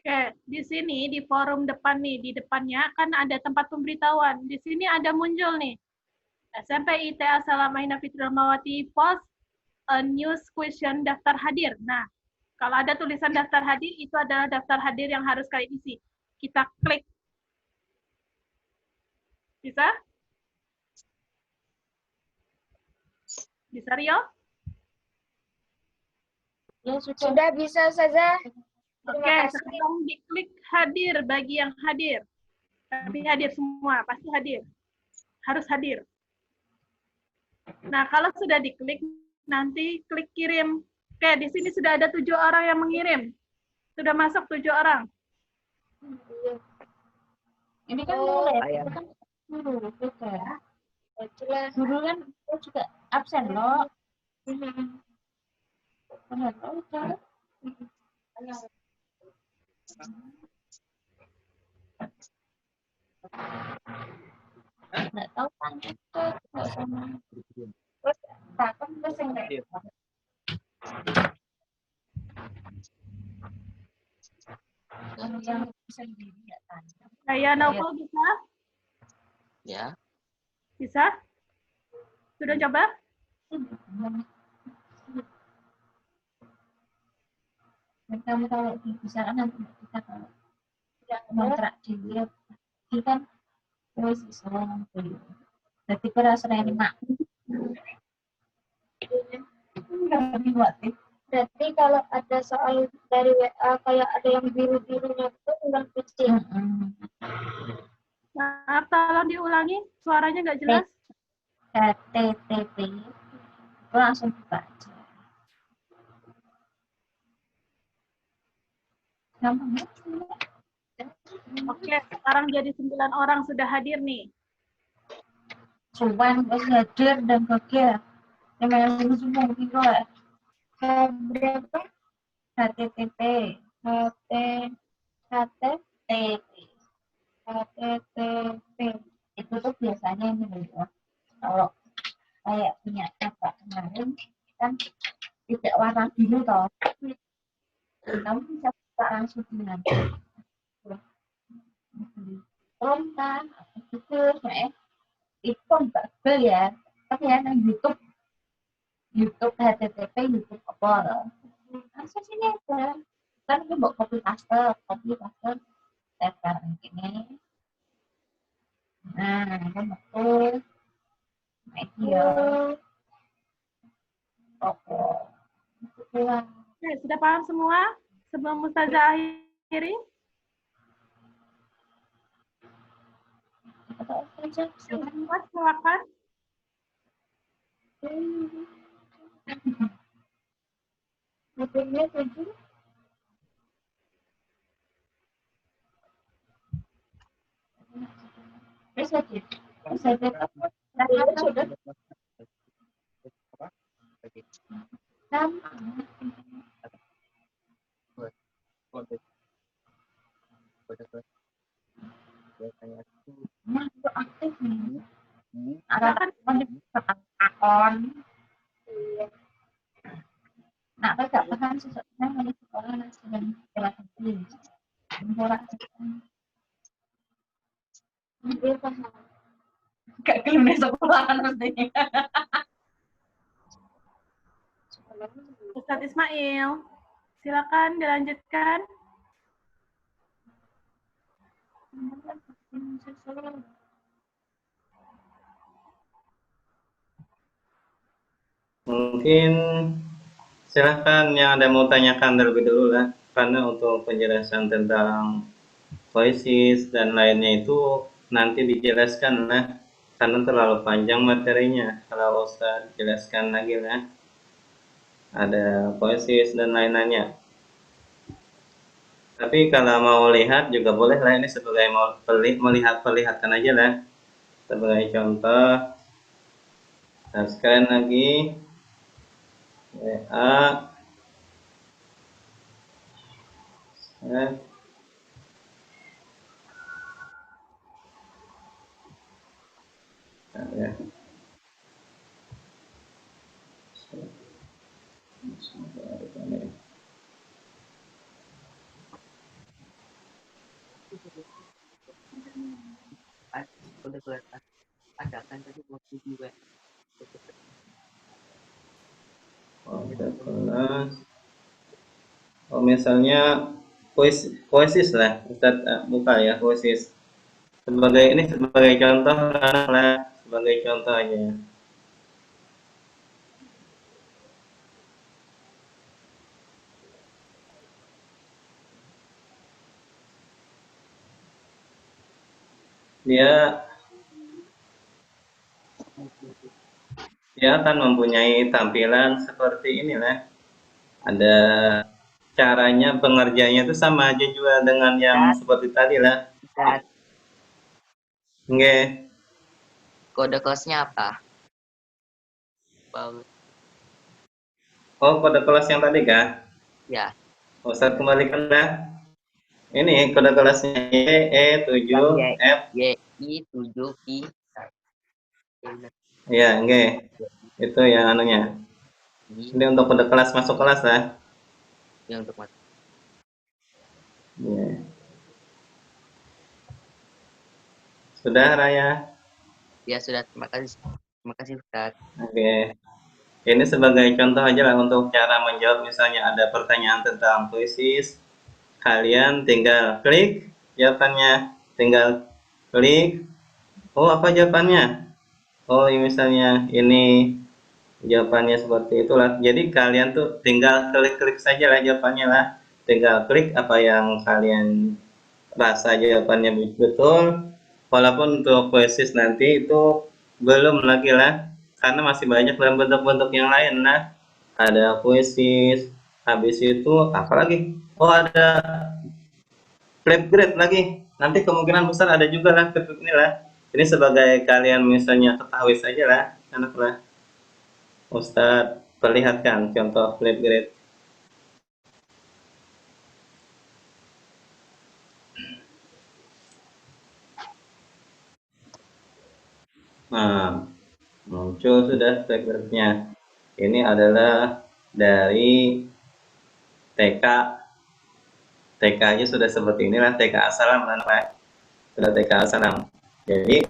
D: Oke, di sini di forum depan nih, di depannya kan ada tempat pemberitahuan. Di sini ada muncul nih. SMP ITA Salamaina Fitramawati post a news question daftar hadir. Nah, kalau ada tulisan daftar hadir, itu adalah daftar hadir yang harus kalian isi. Kita klik. Bisa? Bisa, Rio?
J: Ya, sudah bisa saja.
D: Oke, sekarang diklik hadir bagi yang hadir. Tapi hadir semua, pasti hadir. Harus hadir. Nah, kalau sudah diklik, nanti klik kirim. Oke, di sini sudah ada 7 orang yang mengirim. Sudah masuk 7 orang.
J: Ini kan mulai, kan guru juga. Guru kan juga absen loh. Nggak tahu kan itu nggak sama. Terus takut terus yang kayak yang sendiri nggak tanya.
D: Saya Naufal bisa?
C: Ya.
D: Bisa? Sudah coba?
J: Dan kamu kalau bisa kan nanti kita kalau kontrak dia kan wis bisa nanti. Jadi kerasa enak. Berarti kalau ada soal dari WA kayak ada yang biru-birunya itu udah kecil.
D: Maaf, tolong diulangi. Suaranya nggak jelas.
J: HTTP langsung buka aja. Gampang.
D: Oke, sekarang jadi 9 orang sudah hadir nih.
J: Cuman pas hadir dan bahagia. Yang semua gitu lah. Berapa? HTTP. HTTP. Itu tuh biasanya ini ya. Kalau kayak punya kakak kemarin kan tidak warna biru toh. Kamu bisa buka langsung dengan kontak itu kayak itu enggak ya. Tapi ya yang YouTube HTTP YouTube apa langsung sini aja kan itu buat copy paste sekarang ini Nah, kan betul. Media. Toko. Pulang.
D: Oke, sudah paham semua? Sebelum Ustazah akhiri? Mas, silakan.
J: Mobilnya 7. Terus aja. Terus aja. Sudah. Nah, itu aktif nih. Ada akun. Nah, tôi gặp paham sesuatu di sekolah dan kelas tinggi. Dia paham. Kayak keluar sekolah mesti.
D: Ustadz Ismail, silakan dilanjutkan.
A: Mungkin silahkan yang ada mau tanyakan terlebih dulu lah, karena untuk penjelasan tentang poesis dan lainnya itu nanti dijelaskan lah, karena terlalu panjang materinya. Kalau Ustaz jelaskan lagi lah, ada poesis dan lain-lainnya. Tapi kalau mau lihat juga boleh lah, ini sebagai mau perlihatkan aja lah, sebagai contoh. Nah, sekalian lagi WA ya.
C: Ada kan tadi waktu juga.
A: Ada kelas. Oh, misalnya poesis lah, Ustaz buka ya poesis. Sebagai contoh lah, sebagai contoh aja. Dia akan mempunyai tampilan seperti inilah. Ada caranya pengerjaannya itu sama aja juga dengan yang seperti tadi lah. Nggih.
C: Kode kelasnya apa? Bagus.
A: Oh, kode kelas yang tadi kah?
C: Ya.
A: Ustaz kembalikan dah. Ini kode kelasnya YE7F.
C: YI7I.
A: Ya, nggih. Itu yang anunya. Ini untuk kode kelas masuk kelas lah.
C: Ya, untuk masuk.
A: Ya. Sudah, Raya?
C: Ya, sudah. Terima kasih. Terima kasih, Ustaz.
A: Oke. Ini sebagai contoh aja lah untuk cara menjawab, misalnya ada pertanyaan tentang puisis, kalian tinggal klik jawabannya, tinggal klik. Oh, apa jawabannya? Oh, misalnya ini jawabannya seperti itulah. Jadi kalian tuh tinggal klik-klik saja lah jawabannya lah. Tinggal klik apa yang kalian rasa jawabannya betul. Walaupun untuk puisis nanti itu belum lagi lah, karena masih banyak dalam bentuk-bentuk yang lain lah. Ada puisis, habis itu apa lagi? Oh, ada flipgrid lagi. Nanti kemungkinan besar ada juga lah flipgrid ini lah. Ini sebagai kalian misalnya ketahui saja lah, anak lah. Ustadz perlihatkan contoh flipgrid. Nah, muncul sudah flipgridnya. Ini adalah dari TK. TK-nya sudah seperti inilah, TK Asalam, anak-anak. Sudah TK Asalam. Jadi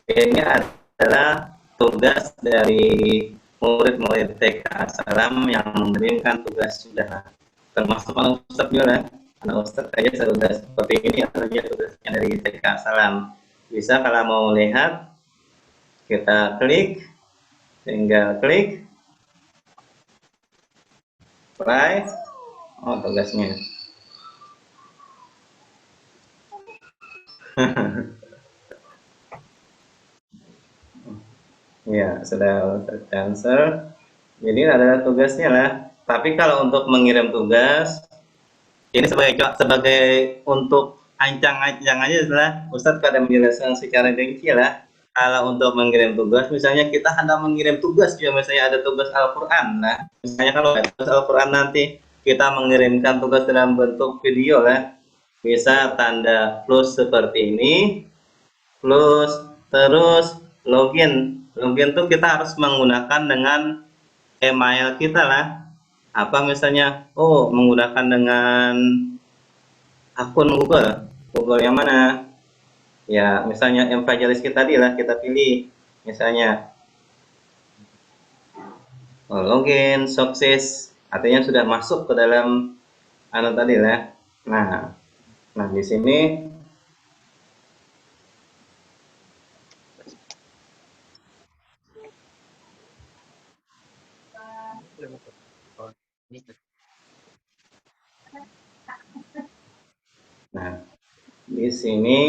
A: ini adalah tugas dari murid-murid TK Asalam yang mengirimkan tugas sudah. Termasuk anak Ustadz juga lah. Anak Ustadz aja sudah seperti ini, artinya tugasnya dari TK Asalam. Bisa kalau mau lihat, kita klik, tinggal klik, play, oh tugasnya. Ya, sudah answer. Jadi ada tugasnya lah. Tapi kalau untuk mengirim tugas, ini sebagai untuk ancang-ancang aja lah. Ustadz pada menjelaskan secara rinci lah. Kalau untuk mengirim tugas, misalnya kita hendak mengirim tugas juga, misalnya ada tugas Al-Quran. Nah, misalnya kalau ada tugas Al-Quran nanti kita mengirimkan tugas dalam bentuk video lah. Bisa tanda plus seperti ini, plus terus login. Login tuh kita harus menggunakan dengan email kita lah. Apa misalnya, oh menggunakan dengan akun Google. Google yang mana? Ya, misalnya Evangelistik tadi lah kita pilih. Misalnya login sukses, artinya sudah masuk ke dalam anu tadi lah. Nah di sini nah di sini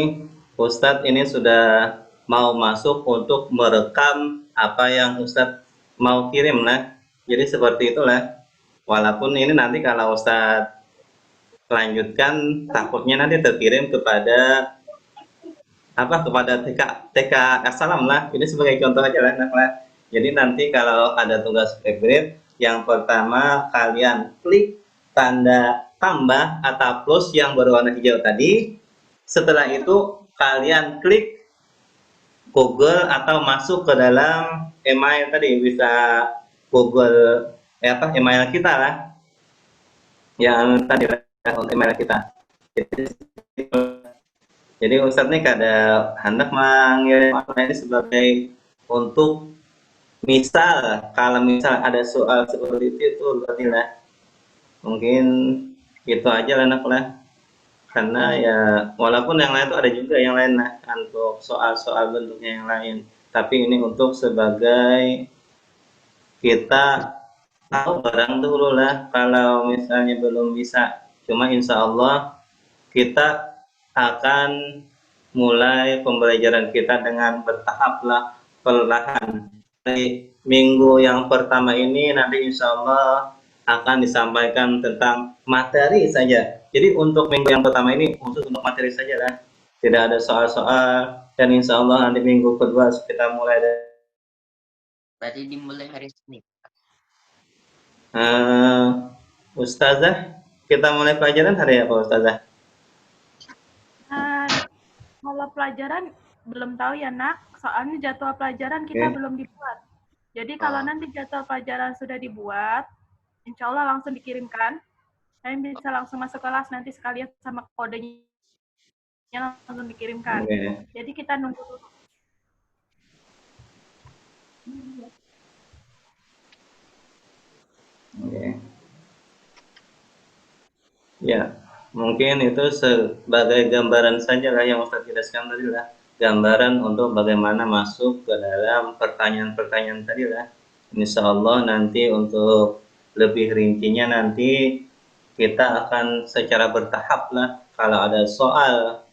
A: Ustadz ini sudah mau masuk untuk merekam apa yang Ustadz mau kirim lah. Jadi seperti itulah. Walaupun ini nanti kalau Ustadz lanjutkan, takutnya nanti terkirim kepada kepada TK Assalam lah. Ini sebagai contoh aja lah. Jadi nanti kalau ada tugas grade, yang pertama kalian klik tanda tambah atau plus yang berwarna hijau tadi. Setelah itu kalian klik Google atau masuk ke dalam email tadi, bisa Google email kita lah, yang tadi email kita. Jadi Ustadz nih kada hendak mengirim ini sebagai untuk misal, kalau misal ada soal seperti itu berarti lah mungkin itu aja lah nak lah. Karena ya walaupun yang lain itu ada juga yang lain lah untuk soal-soal bentuknya yang lain, tapi ini untuk sebagai kita tahu barang dulu lah. Kalau misalnya belum bisa, cuma insya Allah kita akan mulai pembelajaran kita dengan bertahap lah, perlahan. Dari minggu yang pertama ini nanti insya Allah akan disampaikan tentang materi saja. Jadi untuk minggu yang pertama ini khusus untuk materi saja lah, tidak ada soal-soal. Dan insya Allah nanti minggu kedua kita mulai dari
C: Berarti dimulai hari Senin.
A: Ustazah, kita mulai pelajaran hari apa Ustazah?
D: Kalau pelajaran belum tahu ya nak, soalnya jadwal pelajaran kita belum dibuat. Jadi kalau nanti jadwal pelajaran sudah dibuat, insya Allah langsung dikirimkan. Kalian bisa langsung masuk kelas nanti sekalian sama kodenya langsung dikirimkan. Jadi kita nunggu dulu.
A: Ya, mungkin itu sebagai gambaran saja lah yang Ustaz jelaskan tadi lah. Gambaran untuk bagaimana masuk ke dalam pertanyaan-pertanyaan tadi lah. Insya Allah nanti untuk lebih rincinya nanti kita akan secara bertahap lah. Kalau ada soal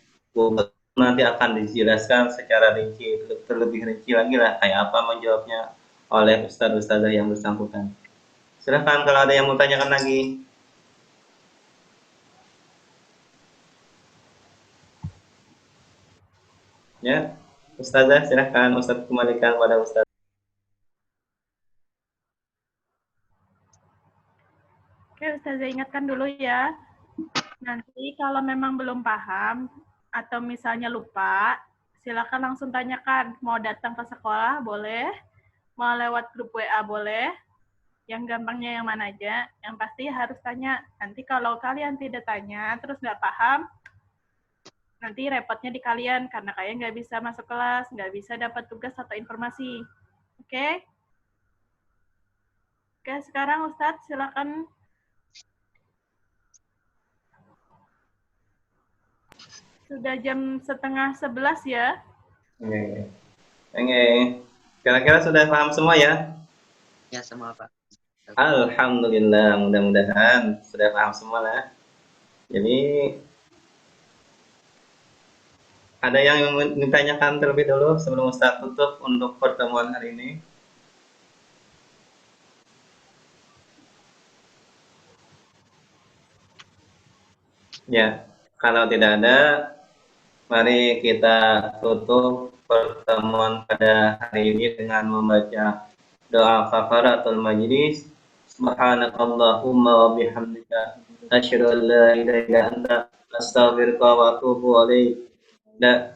A: nanti akan dijelaskan secara rinci, terlebih rinci lagi lah kayak apa menjawabnya oleh Ustaz-Ustazah yang bersangkutan. Silahkan kalau ada yang mau tanyakan lagi. Ya, Ustazah silahkan, Ustaz kembalikan pada Ustaz.
D: Oke, Ustazah ingatkan dulu ya. Nanti kalau memang belum paham atau misalnya lupa, silakan langsung tanyakan. Mau datang ke sekolah boleh, mau lewat grup WA boleh. Yang gampangnya yang mana aja, yang pasti harus tanya. Nanti kalau kalian tidak tanya, terus nggak paham, nanti repotnya di kalian, karena kalian nggak bisa masuk kelas, nggak bisa dapat tugas atau informasi. Oke? Oke, sekarang Ustadz silakan. Sudah jam 10:30 ya.
A: Oke. Oke. Kira-kira sudah paham semua ya?
C: Ya sama Pak.
A: Alhamdulillah, mudah-mudahan sudah paham semua lah. Jadi ada yang ingin ditanyakan terlebih dulu sebelum Ustaz tutup untuk pertemuan hari ini? Ya, kalau tidak ada, mari kita tutup pertemuan pada hari ini dengan membaca doa kafaratul majlis. Subhanakallahumma wa bihamdika asyhadu an la ilaha illa anta astaghfiruka wa atubu ilaik.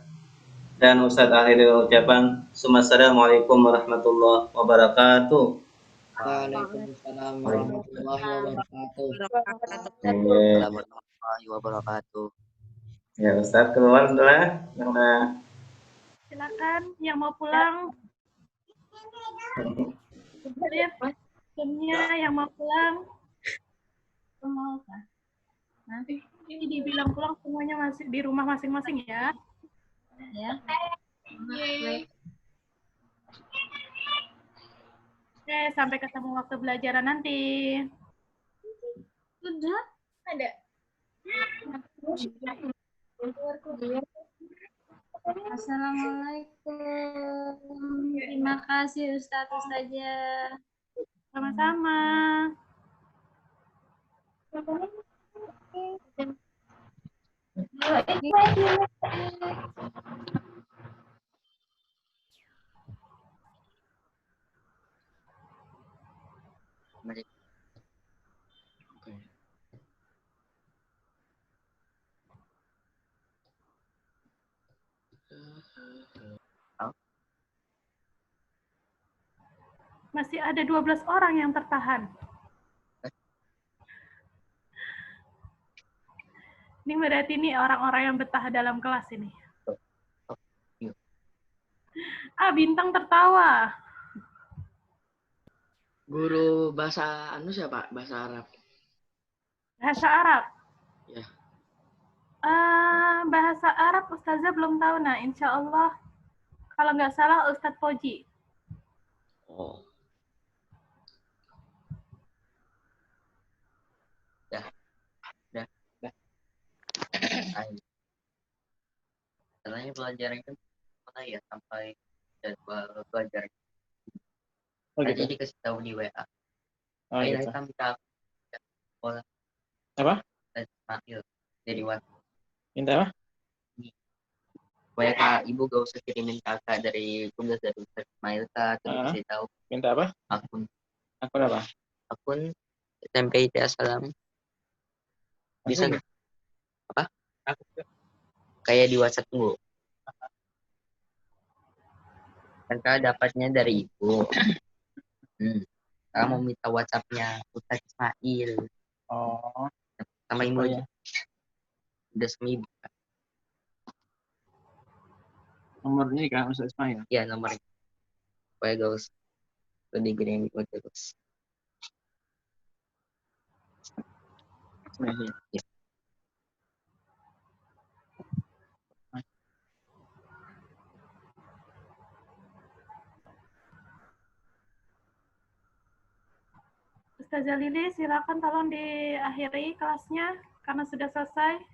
A: Dan Ustaz akhiri ucapan Assalamualaikum warahmatullahi wabarakatuh.
C: Waalaikumsalam warahmatullahi wabarakatuh.
A: Waalaikumsalam
C: warahmatullahi wabarakatuh.
A: Ya Ustaz keluar lah.
D: Silakan yang mau pulang. Jamnya yang mau pulang. Nanti ini dibilang pulang semuanya masih di rumah masing-masing ya.
J: Ya.
D: Oke, sampai ketemu waktu belajaran nanti.
J: Sudah ada. Assalamualaikum. Terima kasih Ustadz Ustazah.
D: Sama-sama. Masih ada 12 orang yang tertahan. Ini berarti ini orang-orang yang betah dalam kelas ini. Bintang tertawa.
C: Guru bahasa siapa? Bahasa Arab.
D: Bahasa Arab.
C: Ya.
D: Bahasa Arab Ustazah belum tahu. Nah, insya Allah kalau nggak salah Ustadz Poji.
C: Oh. Caranya pelajaran itu mana ya sampai jadwal pelajaran. Tadi dikasih tahu di WA.
K: Oh, gitu.
C: Kita minta sekolah.
K: Apa?
C: Ismail dari WhatsApp.
K: Minta apa?
C: Supaya Kak Ibu gak usah kirimin kakak dari tugas dari Ustaz Ismail Kak, terus kasih tahu.
K: Minta apa?
C: Akun.
K: Akun apa?
C: Akun SMP IT Assalam. Bisa nggak? Apa? Kayak di WhatsApp Bu. Kan Kak dapatnya dari Ibu. Kamu minta WhatsApp-nya Ustaz Ismail.
K: Oh.
C: Sama Ibu aja. Udah seminggu.
K: Nomornya kan Ustaz Ismail?
C: Iya, nomornya. Supaya gak usah lebih gede yang dipakai terus. Ya.
D: Ustazah Lili, silakan tolong diakhiri kelasnya karena sudah selesai.